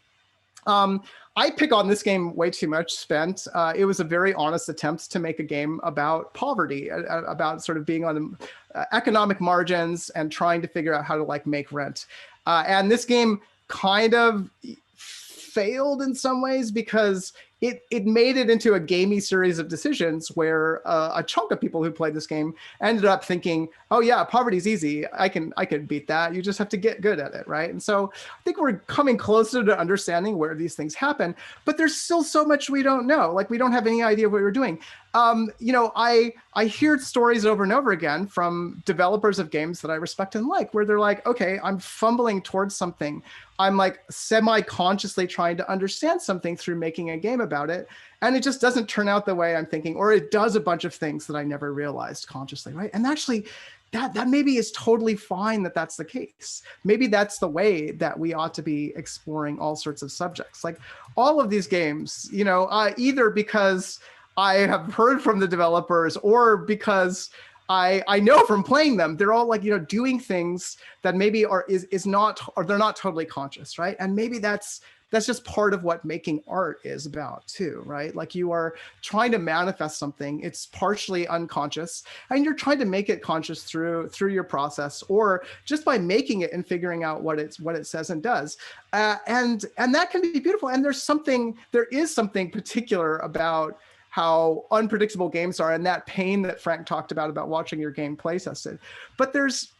I pick on this game way too much, Spent. It was a very honest attempt to make a game about poverty, about sort of being on the economic margins and trying to figure out how to like make rent. And this game kind of failed in some ways because it made it into a gamey series of decisions where a chunk of people who played this game ended up thinking, oh yeah, poverty's easy. I can beat that. You just have to get good at it, right? And so I think we're coming closer to understanding where these things happen, but there's still so much we don't know. Like we don't have any idea what we're doing. You know, I hear stories over and over again from developers of games that I respect and like, where they're like, okay, I'm fumbling towards something. I'm like semi-consciously trying to understand something through making a game about it. And it just doesn't turn out the way I'm thinking, or it does a bunch of things that I never realized consciously, right? And actually that maybe is totally fine that that's the case. Maybe that's the way that we ought to be exploring all sorts of subjects. Like all of these games, you know, either because I have heard from the developers or because I know from playing them, they're all like, you know, doing things that maybe is not, or they're not totally conscious, right? And maybe that's just part of what making art is about too, right? Like you are trying to manifest something, it's partially unconscious, and you're trying to make it conscious through your process, or just by making it and figuring out what it says and does. And that can be beautiful. And there is something particular about how unpredictable games are, and that pain that Frank talked about watching your game play tested. But there's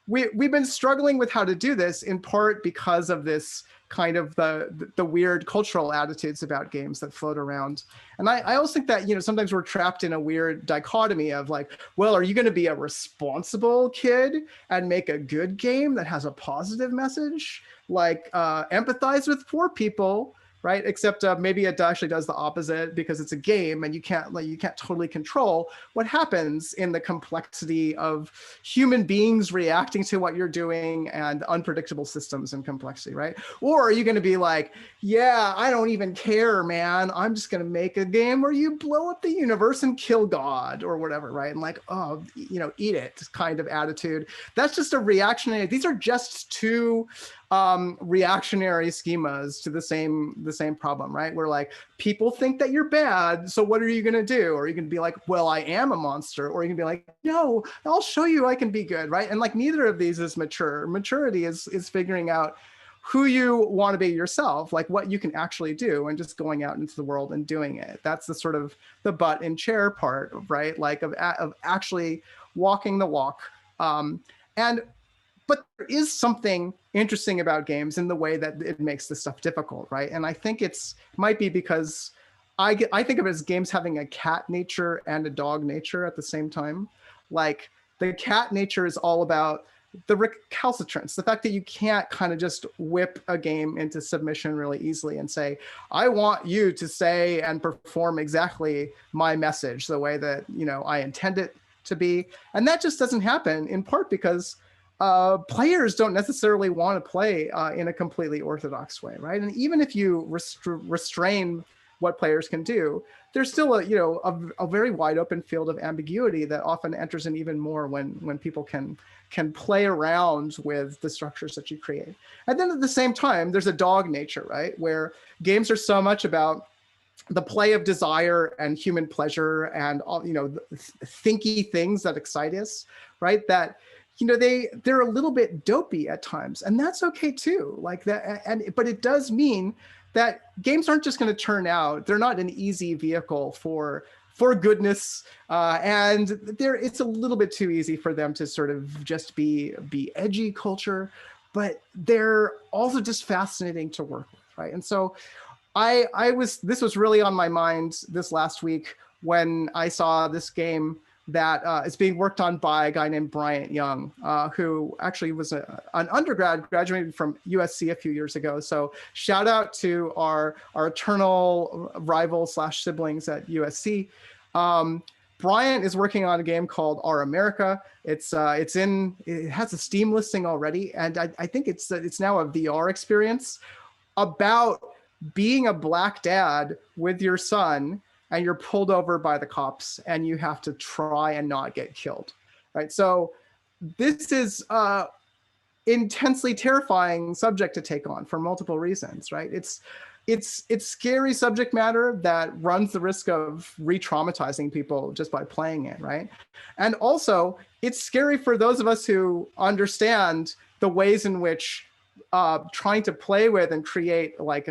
we've been struggling with how to do this in part because of this kind of the weird cultural attitudes about games that float around. And I also think that, sometimes we're trapped in a weird dichotomy of like, well, are you going to be a responsible kid and make a good game that has a positive message? Like empathize with poor people, right? Except maybe it actually does the opposite because it's a game and you can't totally control what happens in the complexity of human beings reacting to what you're doing and unpredictable systems and complexity, right? Or are you going to be like, yeah, I don't even care, man. I'm just going to make a game where you blow up the universe and kill God or whatever, right? And like, oh, eat it kind of attitude. That's just a reactionary. These are just two reactionary schemas to the same problem, right? Where like people think that you're bad, so what are you going to do? Or are you going to be like, well, I am a monster? Or you can be like, no, I'll show you I can be good, right? And like neither of these is mature. Maturity is figuring out who you want to be yourself, like what you can actually do, and just going out into the world and doing it. That's the sort of the butt and chair part, right? Like of actually walking the walk. But there is something interesting about games in the way that it makes this stuff difficult, right? And I think might be because I think of it as games having a cat nature and a dog nature at the same time. Like the cat nature is all about the recalcitrance, the fact that you can't kind of just whip a game into submission really easily and say, I want you to say and perform exactly my message the way that I intend it to be. And that just doesn't happen, in part because players don't necessarily want to play in a completely orthodox way, right? And even if you restrain what players can do, there's still a very wide open field of ambiguity that often enters in even more when people can play around with the structures that you create. And then at the same time, there's a dog nature, right? Where games are so much about the play of desire and human pleasure and all, thinky things that excite us, right? That they're a little bit dopey at times, and that's okay too. Like that, but it does mean that games aren't just going to turn out. They're not an easy vehicle for goodness, and it's a little bit too easy for them to sort of just be edgy culture. But they're also just fascinating to work with, right? And so, this was really on my mind this last week when I saw this game that is being worked on by a guy named Bryant Young, who actually was an undergrad, graduated from USC a few years ago. So shout out to our eternal rival / siblings at USC. Bryant is working on a game called Our America. It has a Steam listing already, and I think it's now a VR experience about being a Black dad with your son, and you're pulled over by the cops and you have to try and not get killed, right? So this is intensely terrifying subject to take on for multiple reasons, right? It's scary subject matter that runs the risk of re-traumatizing people just by playing it, right? And also it's scary for those of us who understand the ways in which trying to play with and create like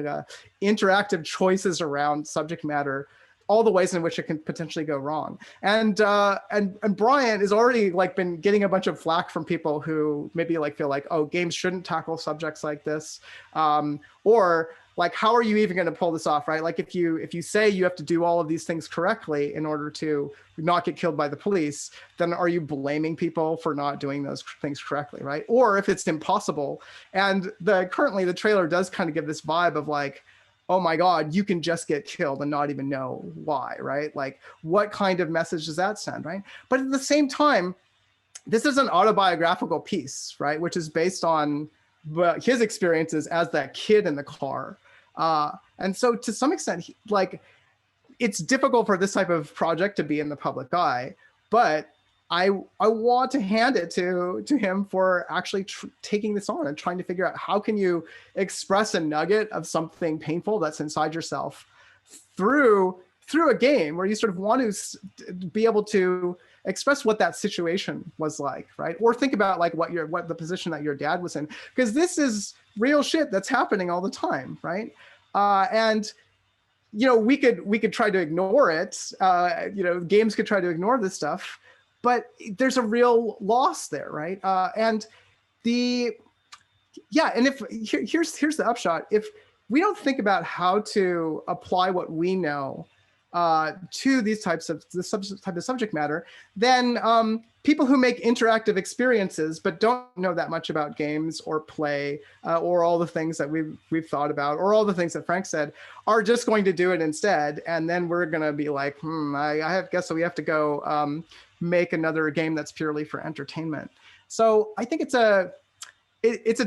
interactive choices around subject matter, all the ways in which it can potentially go wrong. And Brian has already like been getting a bunch of flack from people who maybe like feel like, oh, games shouldn't tackle subjects like this, or like, how are you even going to pull this off, right? Like if you say you have to do all of these things correctly in order to not get killed by the police, then are you blaming people for not doing those things correctly, right? Or if it's impossible, and currently the trailer does kind of give this vibe of like, oh my God, you can just get killed and not even know why, right? Like what kind of message does that send, right? But at the same time, this is an autobiographical piece, right? Which is based on his experiences as that kid in the car. And so to some extent, it's difficult for this type of project to be in the public eye, but I want to hand it to him for actually taking this on and trying to figure out how can you express a nugget of something painful that's inside yourself through a game where you sort of want to be able to express what that situation was like, right? Or think about like what the position that your dad was in, because this is real shit that's happening all the time, right? And we could try to ignore it. Games could try to ignore this stuff. but there's a real loss there, right? And here's the upshot. If we don't think about how to apply what we know to these type of subject matter, then people who make interactive experiences but don't know that much about games or play or all the things that we've thought about, or all the things that Frank said, are just going to do it instead. And then we're going to be like, I guess so we have to go make another game that's purely for entertainment. So I think it's a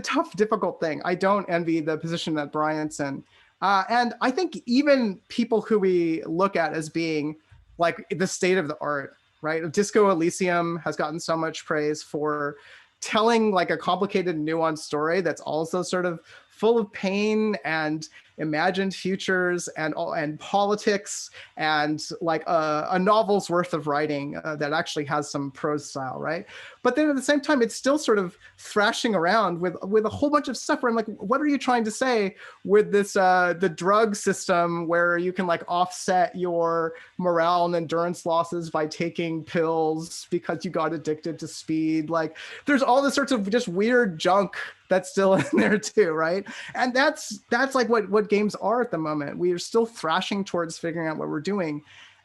tough, difficult thing. I don't envy the position that Bryant's in. And I think even people who we look at as being like the state of the art, right? Disco Elysium has gotten so much praise for telling like a complicated, nuanced story that's also sort of full of pain and imagined futures and politics and like a novel's worth of writing that actually has some prose style, right? But then at the same time, it's still sort of thrashing around with a whole bunch of stuff where I'm like, what are you trying to say with this the drug system where you can like offset your morale and endurance losses by taking pills because you got addicted to speed? Like there's all this sorts of just weird junk that's still in there too, right? And that's like what games are at the moment. We are still thrashing towards figuring out what we're doing.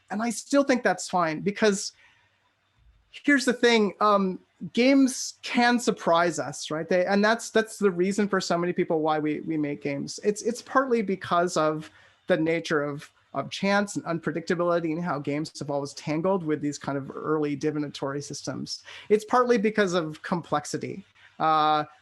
And I still think that's fine, because here's the thing, games can surprise us, right? And that's the reason for so many people why we make games. It's partly because of the nature of chance and unpredictability and how games have always tangled with these kind of early divinatory systems. It's partly because of complexity.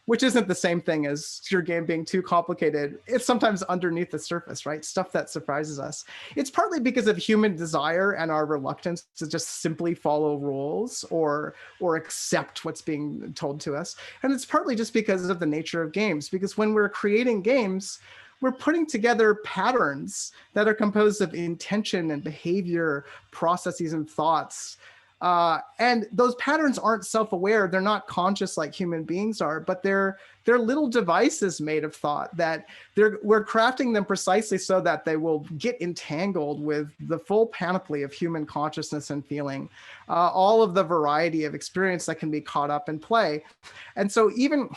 Which isn't the same thing as your game being too complicated. It's sometimes underneath the surface, right? Stuff that surprises us. It's partly because of human desire and our reluctance to just simply follow rules or accept what's being told to us. And it's partly just because of the nature of games, because when we're creating games, we're putting together patterns that are composed of intention and behavior, processes and thoughts. And those patterns aren't self-aware. They're not conscious like human beings are, but they're little devices made of thought that we're crafting them precisely so that they will get entangled with the full panoply of human consciousness and feeling, all of the variety of experience that can be caught up in play. And so even,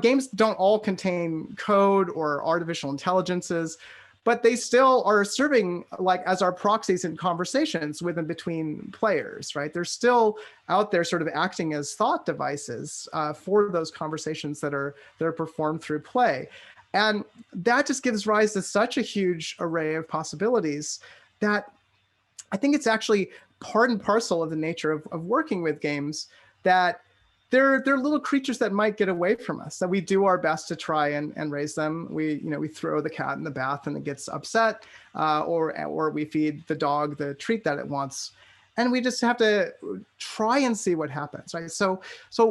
games don't all contain code or artificial intelligences, but they still are serving like as our proxies in conversations with and between players, right? They're still out there sort of acting as thought devices for those conversations that are performed through play. And that just gives rise to such a huge array of possibilities that I think it's actually part and parcel of the nature of working with games, that they're little creatures that might get away from us, that we do our best to try and raise them. We throw the cat in the bath and it gets upset, or we feed the dog the treat that it wants. And we just have to try and see what happens, right? So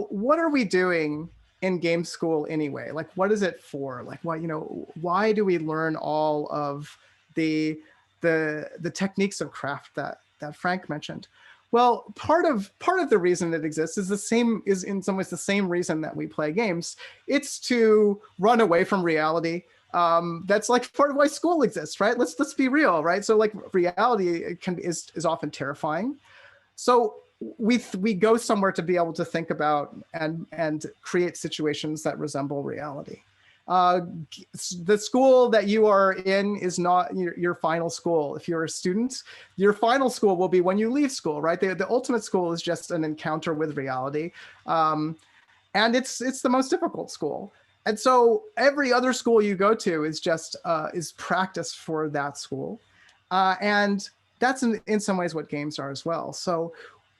what are we doing in game school anyway? Like, what is it for? Like, why do we learn all of the techniques of craft that Frank mentioned? Well, part of the reason it exists is in some ways the same reason that we play games. It's to run away from reality. That's like part of why school exists, right? Let's be real, right? So like reality is often terrifying. So we go somewhere to be able to think about and create situations that resemble reality. The school that you are in is not your final school. If you're a student, your final school will be when you leave school, right? The ultimate school is just an encounter with reality. And it's the most difficult school. And so every other school you go to is just is practice for that school. And that's in some ways what games are as well. So,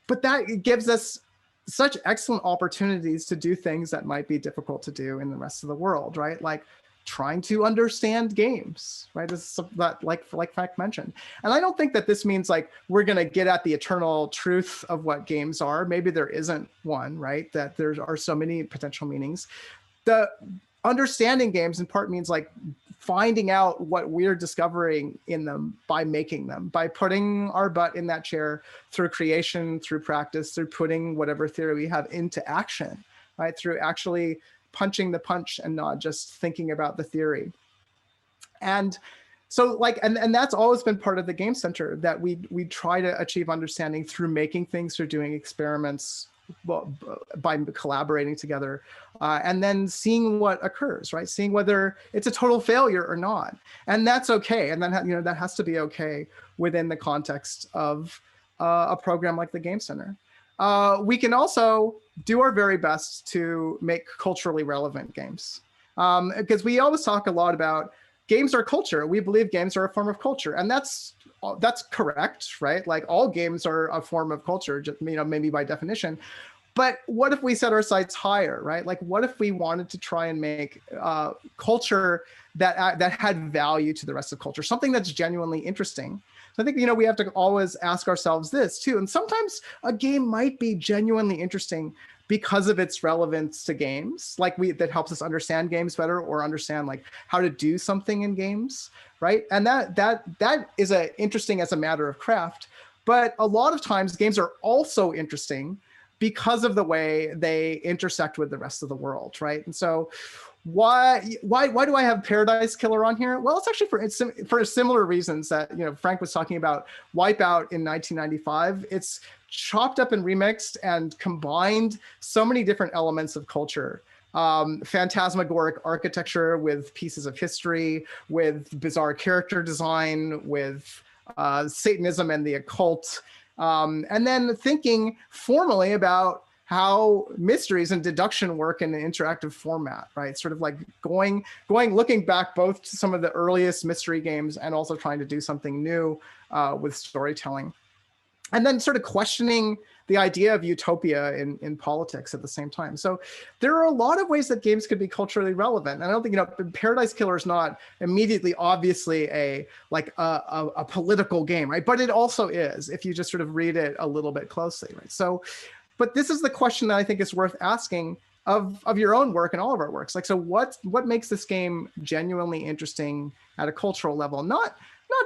but that gives us such excellent opportunities to do things that might be difficult to do in the rest of the world, right? Like trying to understand games, right? This is that like Frank mentioned. And I don't think that this means like we're going to get at the eternal truth of what games are. Maybe there isn't one, right? That there are so many potential meanings. The understanding games in part means like finding out what we're discovering in them by making them, by putting our butt in that chair through creation, through practice, through putting whatever theory we have into action, right? Through actually punching the punch and not just thinking about the theory. And So like, and that's always been part of the Game Center, that we try to achieve understanding through making things, through doing experiments, by collaborating together, and then seeing what occurs, right? Seeing whether it's a total failure or not, and that's okay. And then that has to be okay within the context of a program like the Game Center. We can also do our very best to make culturally relevant games, because we always talk a lot about games are culture. We believe games are a form of culture, and that's correct, right? Like all games are a form of culture, just, maybe by definition. But what if we set our sights higher, right? Like, what if we wanted to try and make culture that had value to the rest of culture, something that's genuinely interesting? So I think, we have to always ask ourselves this too. And sometimes a game might be genuinely interesting because of its relevance to games, like that helps us understand games better, or understand like how to do something in games, right? And that is interesting as a matter of craft. But a lot of times games are also interesting because of the way they intersect with the rest of the world, right? And so why do I have Paradise Killer on here? Well, it's actually for similar reasons that Frank was talking about Wipeout in 1995. It's chopped up and remixed and combined so many different elements of culture. Phantasmagoric architecture with pieces of history, with bizarre character design, with Satanism and the occult, and then thinking formally about how mysteries and deduction work in an interactive format, right? Sort of like looking back both to some of the earliest mystery games and also trying to do something new with storytelling. And then sort of questioning the idea of utopia in politics at the same time. So there are a lot of ways that games could be culturally relevant. And I don't think, Paradise Killer is not immediately, obviously a political game, right? But it also is, if you just sort of read it a little bit closely, right? So, but this is the question that I think is worth asking of your own work and all of our works. Like, so what makes this game genuinely interesting at a cultural level? Not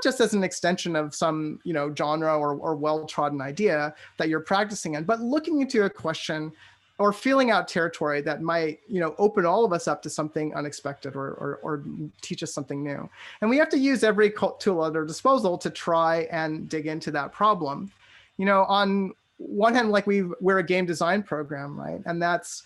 just as an extension of some genre or well-trodden idea that you're practicing in, but looking into a question or feeling out territory that might open all of us up to something unexpected or teach us something new. And we have to use every tool at our disposal to try and dig into that problem. On one hand, like we're a game design program, right? And that's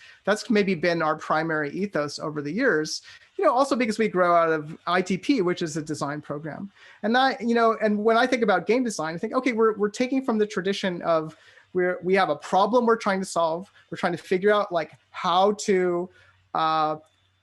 maybe been our primary ethos over the years. Also because we grow out of ITP, which is a design program. And that, and when I think about game design, I think, okay, we're taking from the tradition of we have a problem we're trying to solve. We're trying to figure out like how to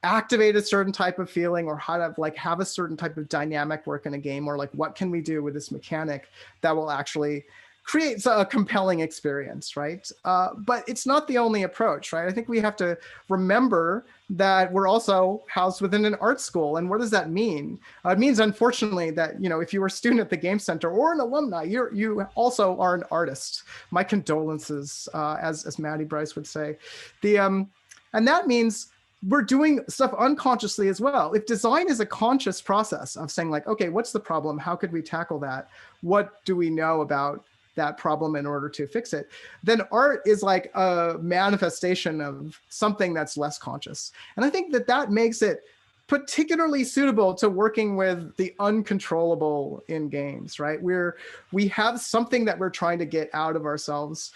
activate a certain type of feeling, or how to like have a certain type of dynamic work in a game, or like what can we do with this mechanic that will actually creates a compelling experience, right? But it's not the only approach, right? I think we have to remember that we're also housed within an art school. And what does that mean? It means, unfortunately, that if you were a student at the Game Center or an alumni, you also are an artist. My condolences, as Maddie Bryce would say. And that means we're doing stuff unconsciously as well. If design is a conscious process of saying like, okay, what's the problem? How could we tackle that? What do we know about that problem in order to fix it? Then art is like a manifestation of something that's less conscious. And I think that makes it particularly suitable to working with the uncontrollable in games, right? We have something that we're trying to get out of ourselves.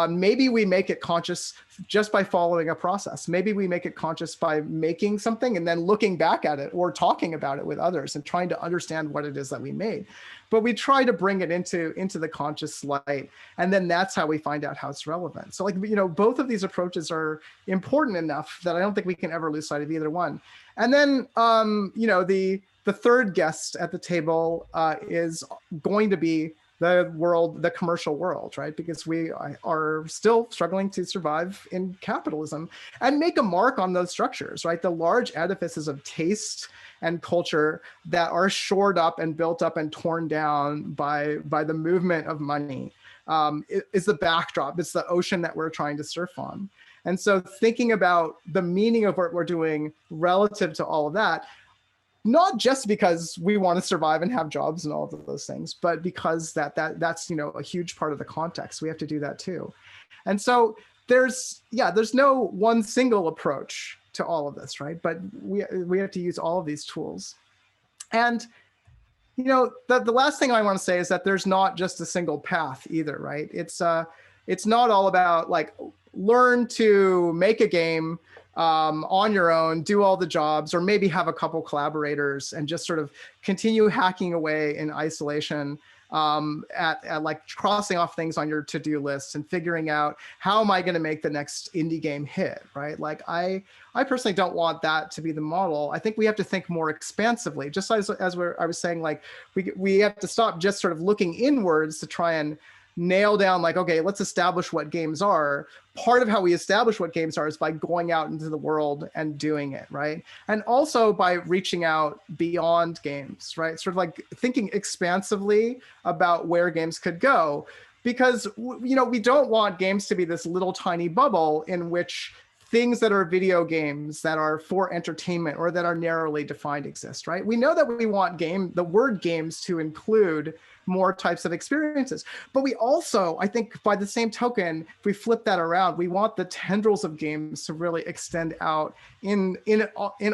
Maybe we make it conscious just by following a process. Maybe we make it conscious by making something and then looking back at it or talking about it with others and trying to understand what it is that we made. But we try to bring it into the conscious light, and then that's how we find out how it's relevant. So like, both of these approaches are important enough that I don't think we can ever lose sight of either one. And then, the third guest at the table is going to be the commercial world, right? Because we are still struggling to survive in capitalism and make a mark on those structures, right? The large edifices of taste and culture that are shored up and built up and torn down by the movement of money is the backdrop. It's the ocean that we're trying to surf on. And so thinking about the meaning of what we're doing relative to all of that, not just because we want to survive and have jobs and all of those things, but because that's a huge part of the context. We have to do that too. And so there's no one single approach to all of this, right? But we have to use all of these tools. And you know, the last thing I want to say is that there's not just a single path either, right? It's not all about like learn to make a game on your own, do all the jobs, or maybe have a couple collaborators and just sort of continue hacking away in isolation at like crossing off things on your to-do list and figuring out how am I going to make the next indie game hit, right? Like I personally don't want that to be the model. I think we have to think more expansively, just as I was saying, like we have to stop just sort of looking inwards to try and nail down like, okay, let's establish what games are. Part of how we establish what games are is by going out into the world and doing it, right? And also by reaching out beyond games, right? Sort of like thinking expansively about where games could go. Because, you know, we don't want games to be this little tiny bubble in which things that are video games that are for entertainment or that are narrowly defined exist, right? We know that we want the word games to include more types of experiences. But we also, I think by the same token, if we flip that around, we want the tendrils of games to really extend out in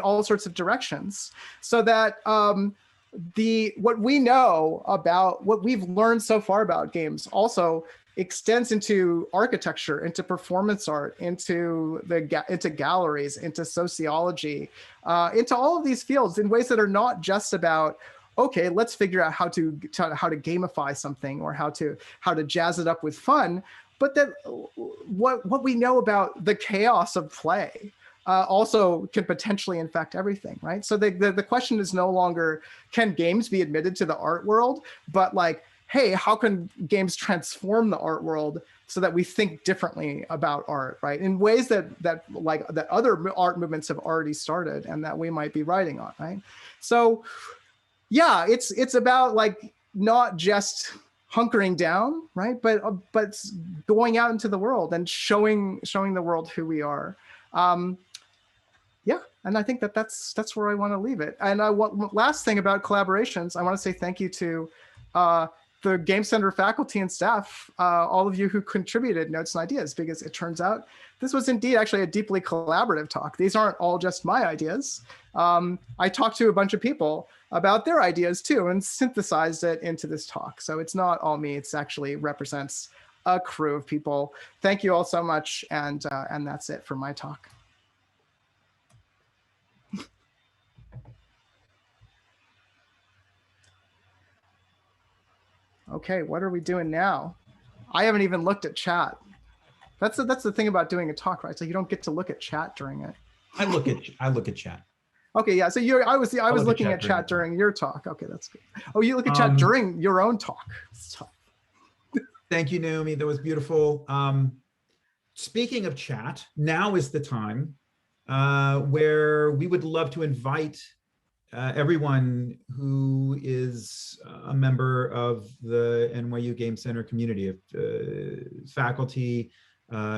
all sorts of directions so that what we know about what we've learned so far about games also extends into architecture, into performance art, into galleries, into sociology, into all of these fields in ways that are not just about, okay, let's figure out how to gamify something or how to jazz it up with fun, but that what we know about the chaos of play also can potentially infect everything, right? So the question is no longer, can games be admitted to the art world, but like, hey, how can games transform the art world so that we think differently about art, right? In ways that other art movements have already started and that we might be riding on, right? So yeah, it's about like not just hunkering down, right? But going out into the world and showing the world who we are. Yeah, and I think that's where I want to leave it. And last thing about collaborations, I want to say thank you to the Game Center faculty and staff, all of you who contributed notes and ideas, because it turns out this was indeed actually a deeply collaborative talk. These aren't all just my ideas. I talked to a bunch of people about their ideas too and synthesized it into this talk. So it's not all me, it's actually represents a crew of people. Thank you all so much, and that's it for my talk. Okay, what are we doing now? I haven't even looked at chat. That's the thing about doing a talk, right? So you don't get to look at chat during it. I look at chat. Okay, yeah. So I was looking at chat during your talk. Okay, that's good. Oh, you look at chat during your own talk. Thank you, Naomi. That was beautiful. Speaking of chat, now is the time where we would love to invite everyone who is a member of the NYU Game Center community of faculty,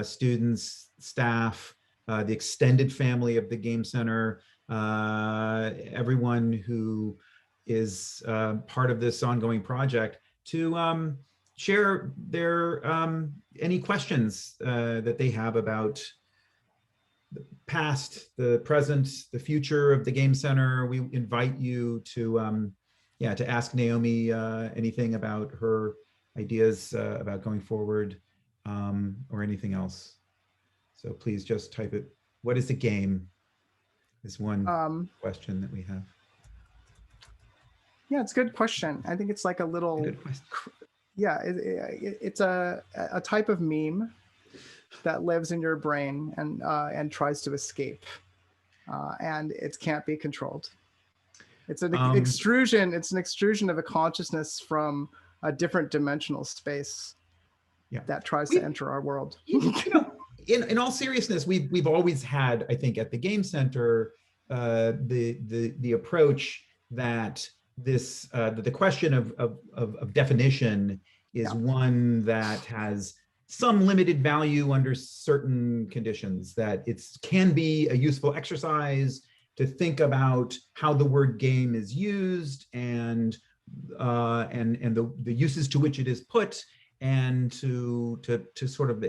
students, staff, the extended family of the Game Center, everyone who is part of this ongoing project, to share their any questions that they have about the past, the present, the future of the Game Center. We invite you to to ask Naomi anything about her ideas about going forward, or anything else. So please just type it. What is a game? Is one question that we have. Yeah, it's a good question. I think it's like a little, yeah, it's a type of meme that lives in your brain and tries to escape, and it can't be controlled. It's an extrusion. It's an extrusion of a consciousness from a different dimensional space that tries to enter our world. In all seriousness, we've always had, I think, at the Game Center, the approach that this the question of definition is one that has some limited value under certain conditions, that it can be a useful exercise to think about how the word game is used and the uses to which it is put, and to sort of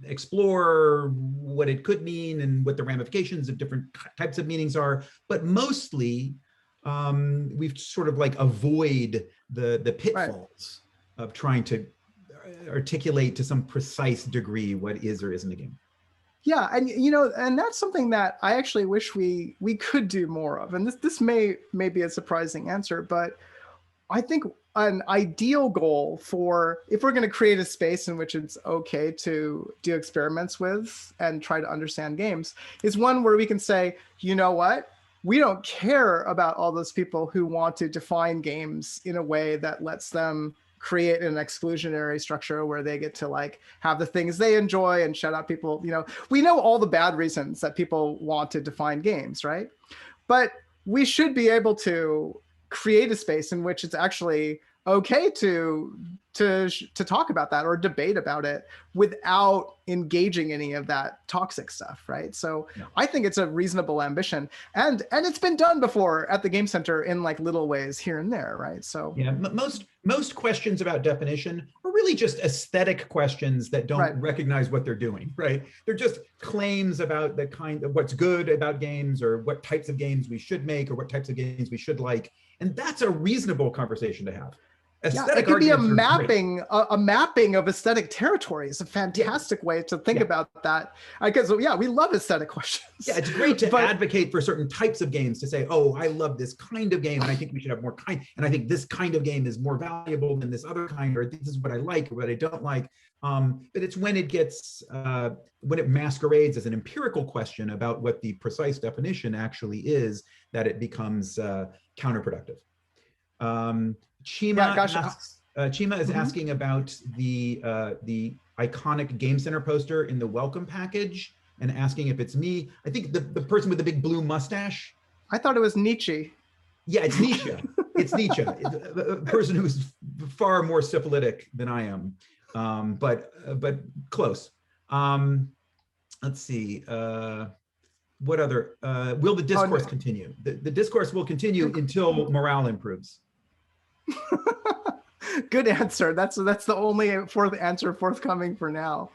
explore what it could mean and what the ramifications of different types of meanings are. But mostly, we've sort of like avoid the pitfalls of trying to articulate to some precise degree what is or isn't a game. Yeah, and and that's something that I actually wish we could do more of. And this may be a surprising answer, but I think an ideal goal for, if we're going to create a space in which it's okay to do experiments with and try to understand games, is one where we can say, you know what? We don't care about all those people who want to define games in a way that lets them create an exclusionary structure where they get to like have the things they enjoy and shut out people. We know all the bad reasons that people want to define games, right? But we should be able to create a space in which it's actually okay to talk about that or debate about it without engaging any of that toxic stuff, right? So yeah. I think it's a reasonable ambition, and it's been done before at the Game Center in like little ways here and there, right? So yeah, most questions about definition are really just aesthetic questions that don't recognize what they're doing, right? They're just claims about the kind of what's good about games, or what types of games we should make, or what types of games we should like, and that's a reasonable conversation to have. Aesthetic, it could be a mapping of aesthetic territory. It's a fantastic way to think about that. Because we love aesthetic questions. Yeah, it's great to advocate for certain types of games, to say, oh, I love this kind of game, and I think we should have more kind, and I think this kind of game is more valuable than this other kind, or this is what I like or what I don't like. But it's when it gets when it masquerades as an empirical question about what the precise definition actually is, that it becomes counterproductive. Chima is asking about the iconic Game Center poster in the welcome package, and asking if it's me. I think the person with the big blue mustache. I thought it was Nietzsche. Yeah, it's Nietzsche. It's Nietzsche, a person who's far more syphilitic than I am, but close. Let's see. What other? Will the discourse continue? The discourse will continue until morale improves. Good answer. That's the only answer forthcoming for now.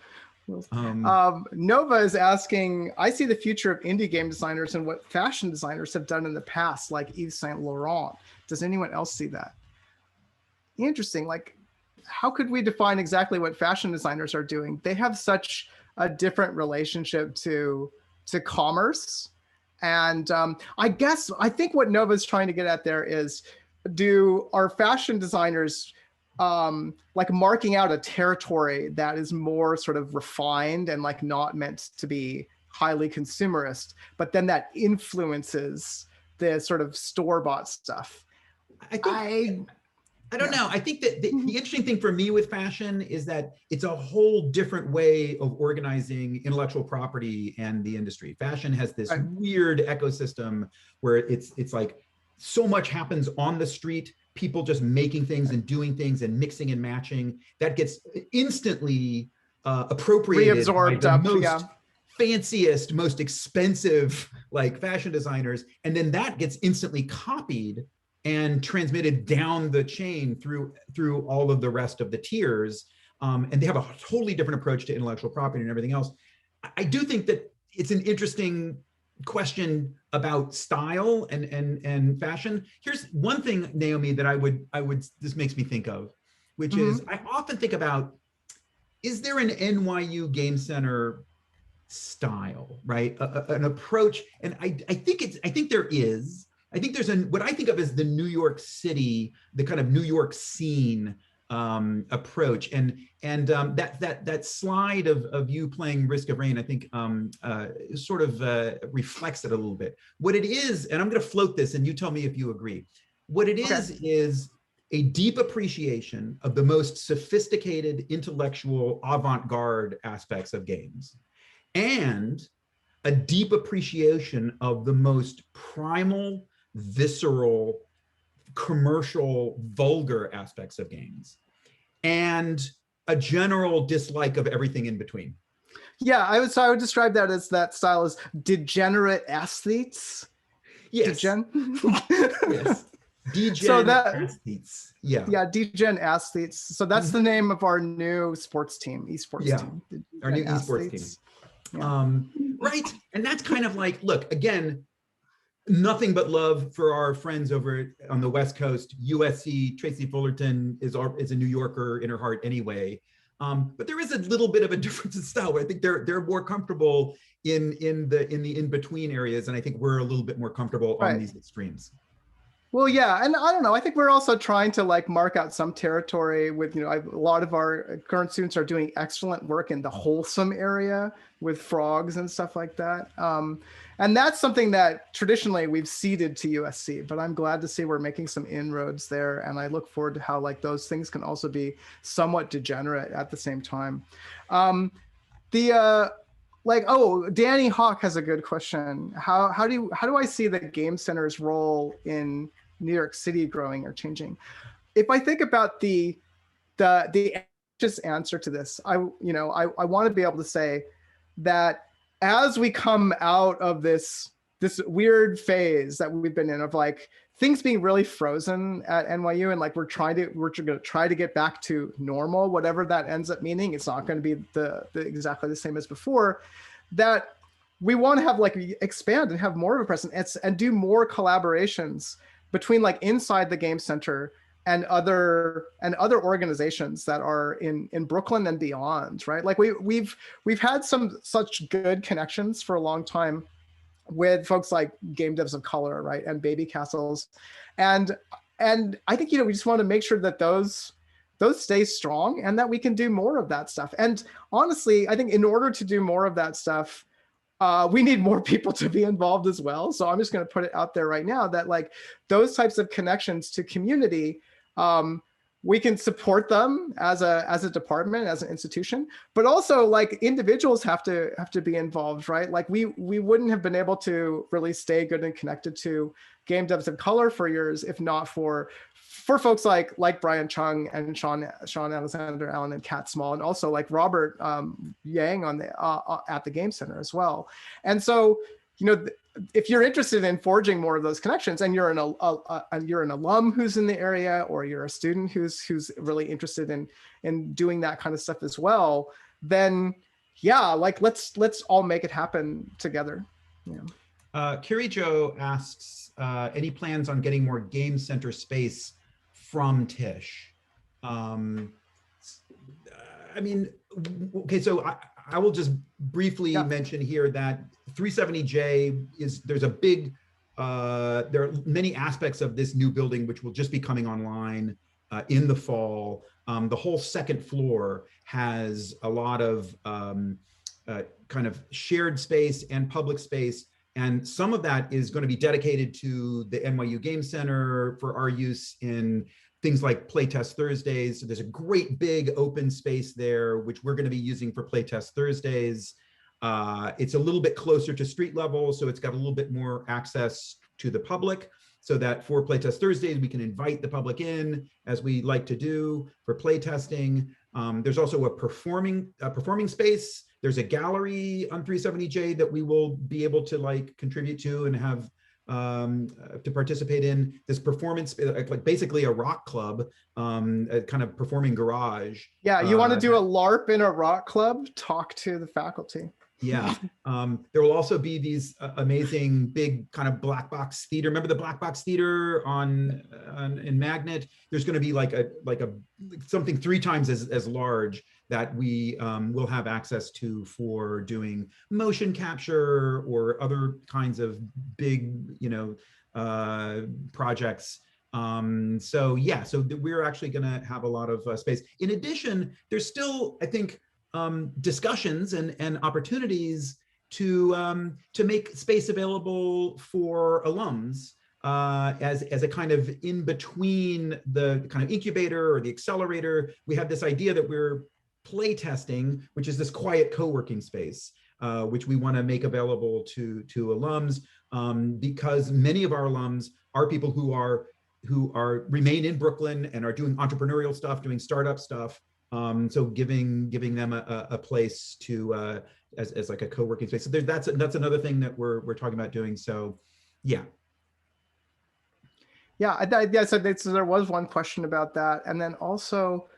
Nova is asking, I see the future of indie game designers and what fashion designers have done in the past, like Yves Saint Laurent. Does anyone else see that? Interesting. Like, how could we define exactly what fashion designers are doing? They have such a different relationship to commerce. And I think what Nova's trying to get at there is, are fashion designers like marking out a territory that is more sort of refined and like not meant to be highly consumerist, but then that influences the sort of store-bought stuff? I don't know. I think that the interesting thing for me with fashion is that it's a whole different way of organizing intellectual property and the industry. Fashion has this weird ecosystem where it's like so much happens on the street, people just making things and doing things and mixing and matching, that gets instantly appropriated by the most fanciest, most expensive like fashion designers, and then that gets instantly copied and transmitted down the chain through all of the rest of the tiers, and they have a totally different approach to intellectual property and everything else. I do think that it's an interesting question about style and fashion. Here's one thing, Naomi, that I would this makes me think of, which is I often think about, is there an NYU Game Center style, right? An approach, and I think there is. I think there's what I think of as the New York City, the kind of New York scene approach, and that slide of you playing Risk of Rain, I think sort of reflects it a little bit. What it is, and I'm going to float this, and you tell me if you agree. What it is a deep appreciation of the most sophisticated, intellectual, avant-garde aspects of games, and a deep appreciation of the most primal, visceral, commercial, vulgar aspects of games, and a general dislike of everything in between. Yeah, I would describe that as, that style as degenerate aesthetes. Yes. Yes. Degen aesthetes. Yeah. Yeah, degen aesthetes. So that's the name of our new sports team, esports team. Our new esports team. Yeah. Right. And that's kind of like, look, again, nothing but love for our friends over on the West Coast. USC, Tracy Fullerton is a New Yorker in her heart anyway. But there is a little bit of a difference in style. I think they're more comfortable in the in-between areas, and I think we're a little bit more comfortable on these extremes. Well, yeah, and I don't know. I think we're also trying to like mark out some territory with, a lot of our current students are doing excellent work in the wholesome area with frogs and stuff like that. And that's something that traditionally we've ceded to USC, but I'm glad to see we're making some inroads there. And I look forward to how like those things can also be somewhat degenerate at the same time. Danny Hawk has a good question. How do I see the Game Center's role in New York City growing or changing? If I think about the just answer to this, I want to be able to say that as we come out of this weird phase that we've been in of like things being really frozen at NYU, and like we're going to try to get back to normal, whatever that ends up meaning. It's not going to be the exactly the same as before. That we want to have like expand and have more of a presence and do more collaborations between like inside the Game Center and other organizations that are in Brooklyn and beyond, right? Like we've had some such good connections for a long time with folks like Game Devs of Color, right, and Baby Castles, and I think we just want to make sure that those stay strong and that we can do more of that stuff. And honestly, I think in order to do more of that stuff, we need more people to be involved as well. So I'm just going to put it out there right now that like those types of connections to community, we can support them as a department, as an institution, but also like individuals have to be involved, right? Like we wouldn't have been able to really stay good and connected to Game Devs of Color for years if not for folks like Brian Chung and Sean Alexander Allen and Kat Small, and also like Robert Yang on at the Game Center as well. And so, if you're interested in forging more of those connections, and you're an alum who's in the area, or you're a student who's really interested in doing that kind of stuff as well, then yeah, like let's all make it happen together. Carrie Jo asks, any plans on getting more Game Center space from Tisch? Okay, so I will just briefly mention here that 370J there's a big, there are many aspects of this new building which will just be coming online in the fall. The whole second floor has a lot of kind of shared space and public space. And some of that is going to be dedicated to the NYU Game Center for our use in things like Playtest Thursdays. So there's a great big open space there, which we're going to be using for Playtest Thursdays. It's a little bit closer to street level, so it's got a little bit more access to the public, so that for Playtest Thursdays, we can invite the public in, as we like to do for playtesting. There's also a performing space. There's a gallery on 370J that we will be able to like contribute to and have to participate in. This performance, like basically a rock club, a kind of performing garage. Yeah, you want to do a LARP in a rock club? Talk to the faculty. Yeah, there will also be these amazing big kind of black box theater. Remember the black box theater in Magnet? There's going to be like something 3 times as large that we will have access to for doing motion capture or other kinds of big, projects. So we're actually going to have a lot of space. In addition, there's still, I think, discussions and opportunities to make space available for alums as a kind of in between the kind of incubator or the accelerator. We have this idea that we're play testing, which is this quiet co-working space, which we want to make available to alums, because many of our alums are people who remain in Brooklyn and are doing entrepreneurial stuff, doing startup stuff. So giving them a place to as like a co-working space. So that's another thing that we're talking about doing. So yeah. So there was one question about that, and then also,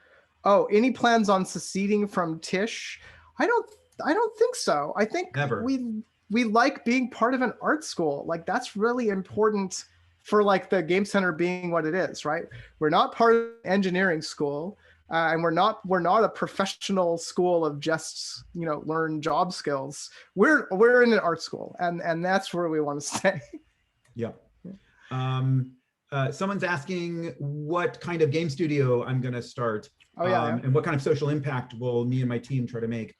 any plans on seceding from Tisch? I don't think so. I think never. we like being part of an art school. Like that's really important for like the Game Center being what it is, right? We're not part of an engineering school, and we're not a professional school of just, you know, learn job skills. We're in an art school, and that's where we want to stay. Yeah. Someone's asking what kind of game studio I'm going to start. Oh, yeah. And what kind of social impact will me and my team try to make.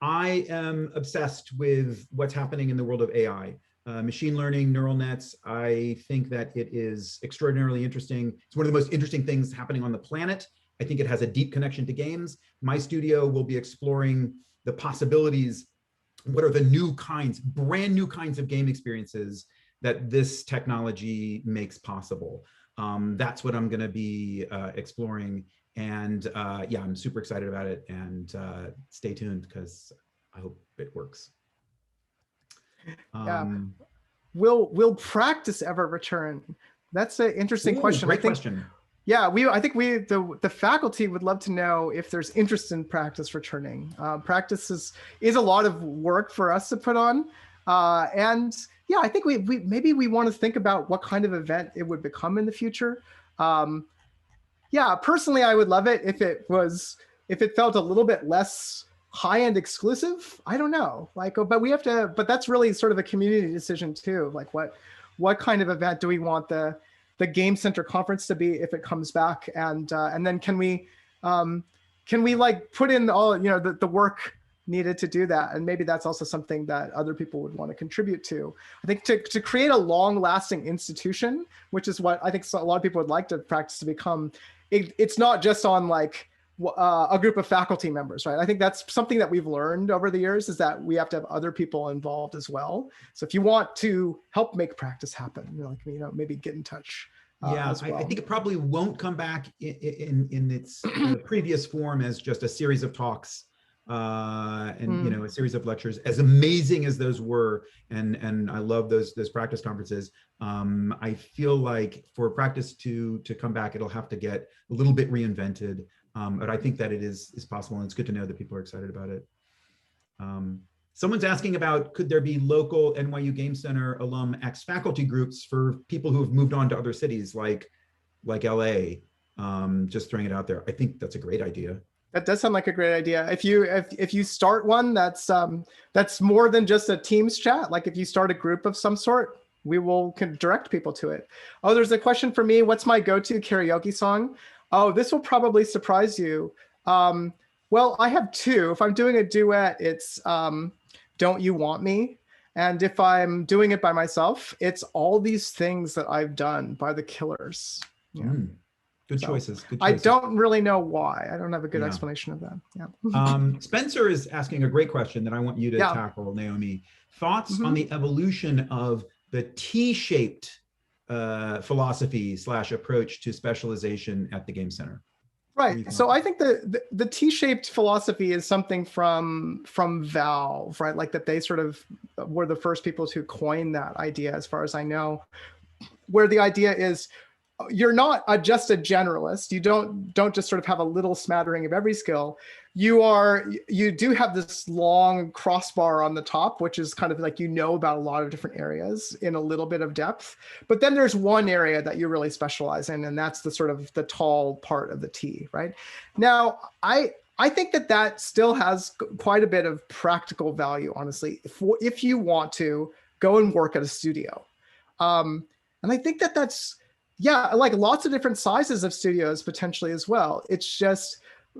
I am obsessed with what's happening in the world of AI. Machine learning, neural nets. I think that it is extraordinarily interesting. It's one of the most interesting things happening on the planet. I think it has a deep connection to games. My studio will be exploring the possibilities. What are the new kinds, brand new kinds of game experiences that this technology makes possible? That's what I'm going to be exploring. And yeah, I'm super excited about it. And stay tuned because I hope it works. Yeah. Will practice ever return? That's an interesting question. Great question. Yeah, I think the faculty would love to know if there's interest in practice returning. Practice is a lot of work for us to put on, and yeah, I think we maybe we want to think about what kind of event it would become in the future. Yeah, personally, I would love it if it felt a little bit less high-end exclusive. I don't know, like, but we have to. But that's really sort of a community decision too. Like, what kind of event do we want the Game Center conference to be if it comes back, and then can we like put in all, you know, the work needed to do that, and maybe that's also something that other people would want to contribute to. I think to create a long-lasting institution, which is what I think a lot of people would like to practice to become. It's not just on like a group of faculty members, right? I think that's something that we've learned over the years, is that we have to have other people involved as well. So if you want to help make practice happen, you know, maybe get in touch. Yeah, well. I think it probably won't come back in its previous form as just a series of talks and you know, a series of lectures. As amazing as those were, and I love those practice conferences. I feel like for practice to come back, it'll have to get a little bit reinvented. But I think that it is possible, and it's good to know that people are excited about it. Someone's asking about, could there be local NYU Game Center alum ex-faculty groups for people who have moved on to other cities like LA? Just throwing it out there. I think that's a great idea. That does sound like a great idea. If you start one that's more than just a Teams chat, like if you start a group of some sort, we can direct people to it. Oh, there's a question for me. What's my go-to karaoke song? Oh, this will probably surprise you. Well, I have two. If I'm doing a duet, it's Don't You Want Me? And if I'm doing it by myself, it's All These Things That I've Done by the Killers. Yeah. Good choices. I don't really know why. I don't have a good explanation of that. Yeah. Spencer is asking a great question that I want you to tackle, Naomi. Thoughts on the evolution of the T-shaped philosophy / approach to specialization at the Game Center? Right. So I think the T-shaped philosophy is something from Valve, right? Like that they sort of were the first people to coin that idea, as far as I know, where the idea is you're not just a generalist. You don't just sort of have a little smattering of every skill. You do have this long crossbar on the top, which is kind of like, you know, about a lot of different areas in a little bit of depth. But then there's one area that you really specialize in, and that's the sort of the tall part of the T, right? Now, I think that still has quite a bit of practical value, honestly, if you want to go and work at a studio. And I think that's, yeah, like lots of different sizes of studios potentially as well. It's just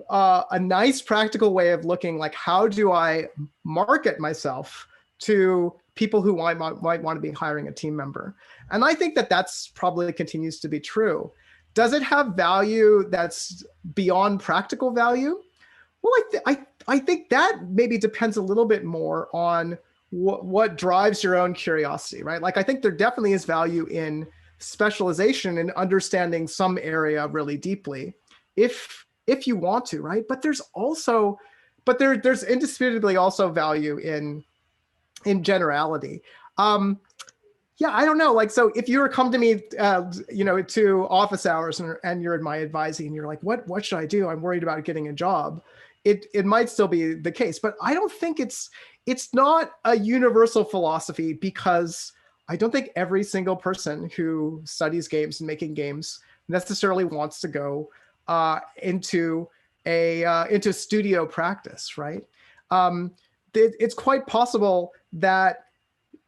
a nice practical way of looking like, how do I market myself to people who might want to be hiring a team member? And I think that's probably continues to be true. Does it have value that's beyond practical value? Well, I think that maybe depends a little bit more on what drives your own curiosity, right? Like, I think there definitely is value in specialization and understanding some area really deeply, if you want to, right? But there's indisputably also value in generality. Yeah, I don't know. Like, so if you were come to me, you know, to office hours and you're in my advising and you're like, what should I do? I'm worried about getting a job. It might still be the case, but I don't think it's it's not a universal philosophy, because I don't think every single person who studies games and making games necessarily wants to go into studio practice, right? It's quite possible that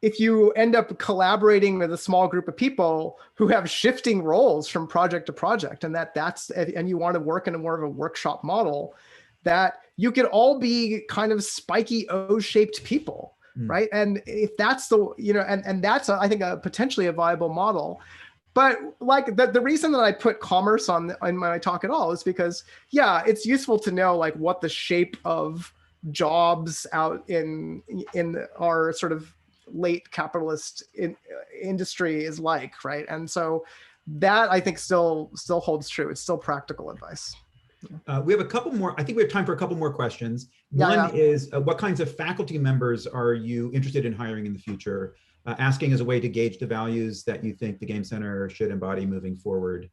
if you end up collaborating with a small group of people who have shifting roles from project to project, and and you want to work in a more of a workshop model, that you could all be kind of spiky O-shaped people, right? And if that's and that's I think potentially a viable model. But like the reason that I put commerce in my talk at all is because, yeah, it's useful to know like what the shape of jobs out in our sort of late capitalist industry is like, right? And so that I think still holds true. It's still practical advice. We have a couple more. I think we have time for a couple more questions. One is, what kinds of faculty members are you interested in hiring in the future? Asking as a way to gauge the values that you think the Game Center should embody moving forward,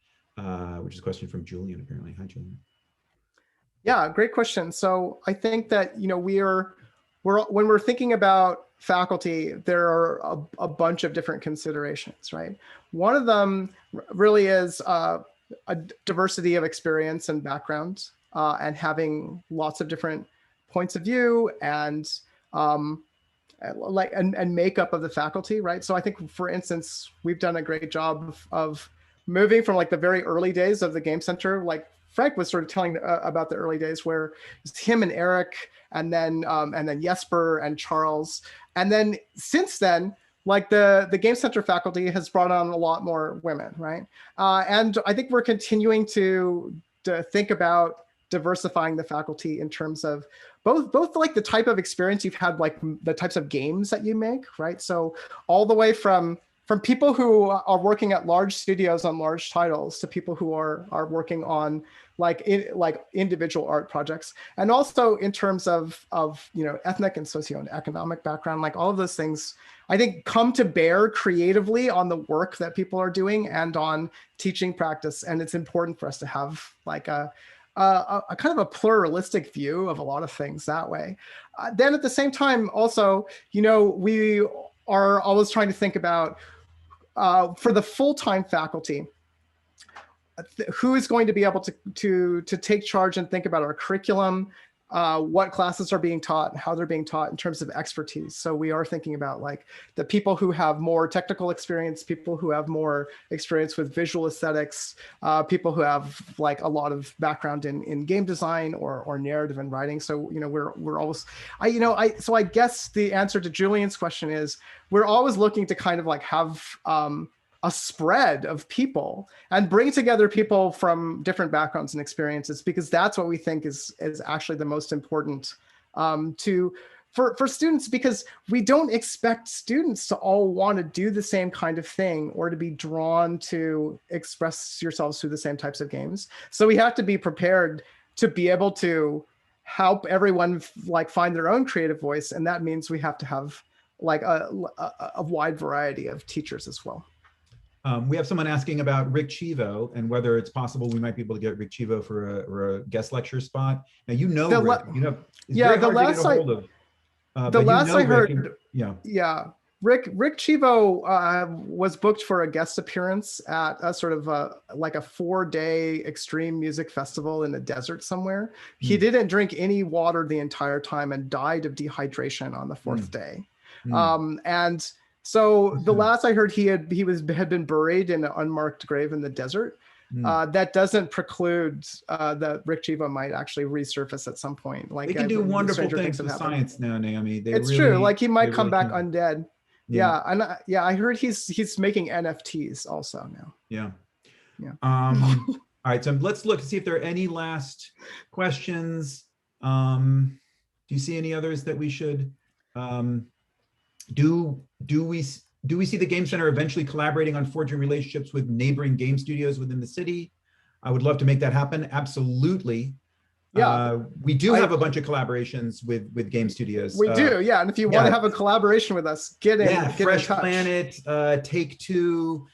which is a question from Julian, apparently. Hi, Julian. Yeah, great question. So I think that, when we're thinking about faculty, there are a bunch of different considerations, right? One of them really is a diversity of experience and background, and having lots of different points of view and makeup of the faculty, right? So I think, for instance, we've done a great job of moving from like the very early days of the Game Center, like Frank was sort of telling about the early days, where it's him and Eric, and then Jesper and Charles, and then since then, like the Game Center faculty has brought on a lot more women, right? And I think we're continuing to think about diversifying the faculty in terms of both like the type of experience you've had, like the types of games that you make, right? So all the way from people who are working at large studios on large titles to people who are working on like individual art projects, and also in terms of ethnic and socioeconomic background, like all of those things I think come to bear creatively on the work that people are doing and on teaching practice. And it's important for us to have like a kind of a pluralistic view of a lot of things that way. Then at the same time, also, we are always trying to think about for the full-time faculty, who is going to be able to take charge and think about our curriculum, what classes are being taught, and how they're being taught in terms of expertise. So we are thinking about like the people who have more technical experience, people who have more experience with visual aesthetics, people who have like a lot of background in game design or narrative and writing. So we're always, so I guess the answer to Julian's question is, we're always looking to kind of like have a spread of people and bring together people from different backgrounds and experiences, because that's what we think is actually the most important for students, because we don't expect students to all want to do the same kind of thing or to be drawn to express yourselves through the same types of games. So we have to be prepared to be able to help everyone like find their own creative voice. And that means we have to have like a wide variety of teachers as well. We have someone asking about Rick Chivo and whether it's possible we might be able to get Rick Chivo for a guest lecture spot. Now, Rick, the last I heard, Rick Chivo was booked for a guest appearance at a sort of like a 4-day extreme music festival in the desert somewhere. He didn't drink any water the entire time and died of dehydration on the 4th day. And so the last I heard, he had been buried in an unmarked grave in the desert. That doesn't preclude that Rick Chivo might actually resurface at some point. Like they can do wonderful things with science now, Naomi. It's true. Like he might come back undead. Yeah, and I heard he's making NFTs also now. Yeah. All right, so let's look to see if there are any last questions. Do you see any others that we should? Do we see the Game Center eventually collaborating on forging relationships with neighboring game studios within the city? I would love to make that happen. Absolutely. Yeah, we do have a bunch of collaborations with game studios. We do, yeah. And if you want to have a collaboration with us, get in. Yeah, Fresh Planet, Take Two,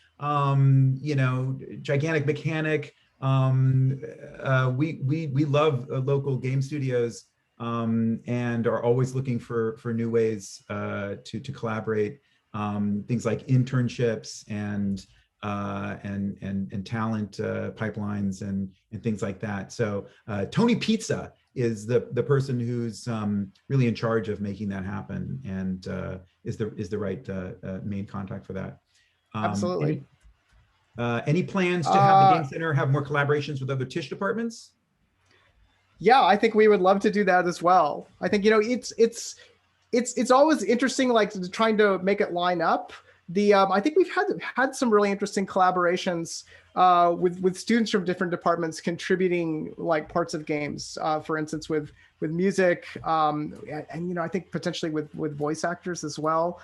Gigantic Mechanic. We love local game studios. and are always looking for new ways to collaborate. Things like internships and talent pipelines and things like that. So Tony Pizza is the person who's really in charge of making that happen, and is the right main contact for that. Absolutely. Any plans to have the Game Center have more collaborations with other Tisch departments? Yeah, I think we would love to do that as well. I think, it's always interesting, like trying to make it line up. I think we've had some really interesting collaborations with students from different departments contributing like parts of games. For instance, with music, and I think potentially with voice actors as well.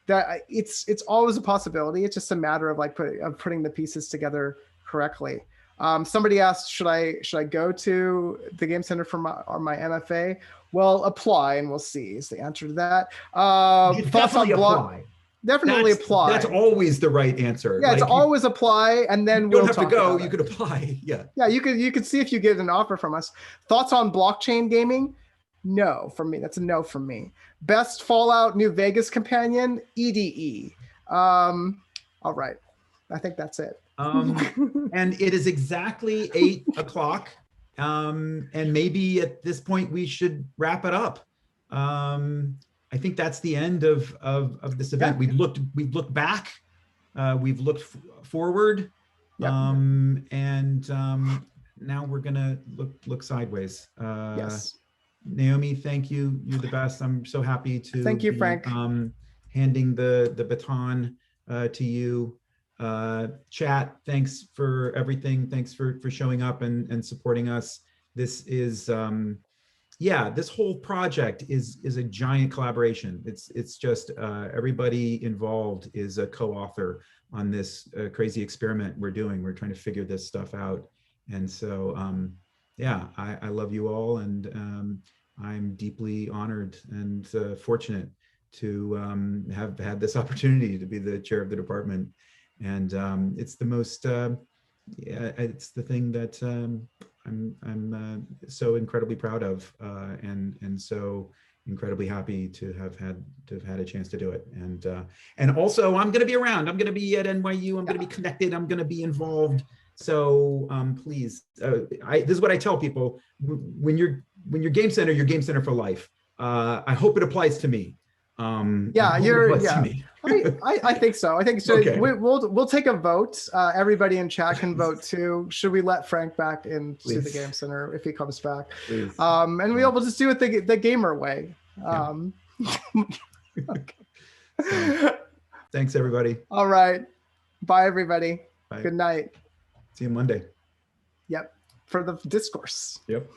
That it's always a possibility. It's just a matter of putting the pieces together correctly. Somebody asked, should I go to the Game Center for my MFA? Well, apply and we'll see is the answer to that. Definitely apply. Definitely apply. That's always the right answer. Yeah, it's always apply, and then you don't have to go. You could apply. Yeah. Yeah, you could see if you get an offer from us. Thoughts on blockchain gaming? No, for me. That's a no from me. Best Fallout New Vegas companion? EDE. All right. I think that's it. And it is exactly 8 o'clock. And maybe at this point we should wrap it up. I think that's the end of this event. Yeah. We've looked back, we've looked forward, Yep. and now we're gonna look sideways. Yes. Naomi, thank you. You're the best. I'm so happy to Thank you, be, Frank. handing the baton to you. Chat, thanks for everything. Thanks for showing up and supporting us. This is this whole project is a giant collaboration. It's just everybody involved is a co-author on this crazy experiment we're doing. We're trying to figure this stuff out. And so I love you all, and I'm deeply honored and fortunate to have had this opportunity to be the chair of the department. And it's the most, it's the thing that I'm so incredibly proud of, and so incredibly happy to have had a chance to do it. And also I'm going to be around. I'm going to be at NYU. I'm going to be connected. I'm going to be involved. So please, this is what I tell people: when you're Game Center, you're Game Center for life. I hope it applies to me. I think so. I think so. Okay. We'll take a vote. Everybody in chat can vote too. Should we let Frank back into the Game Center if he comes back? Please. And we'll just do it the gamer way. Okay. So, thanks, everybody. All right. Bye, everybody. Bye. Good night. See you Monday. Yep. For the discourse. Yep.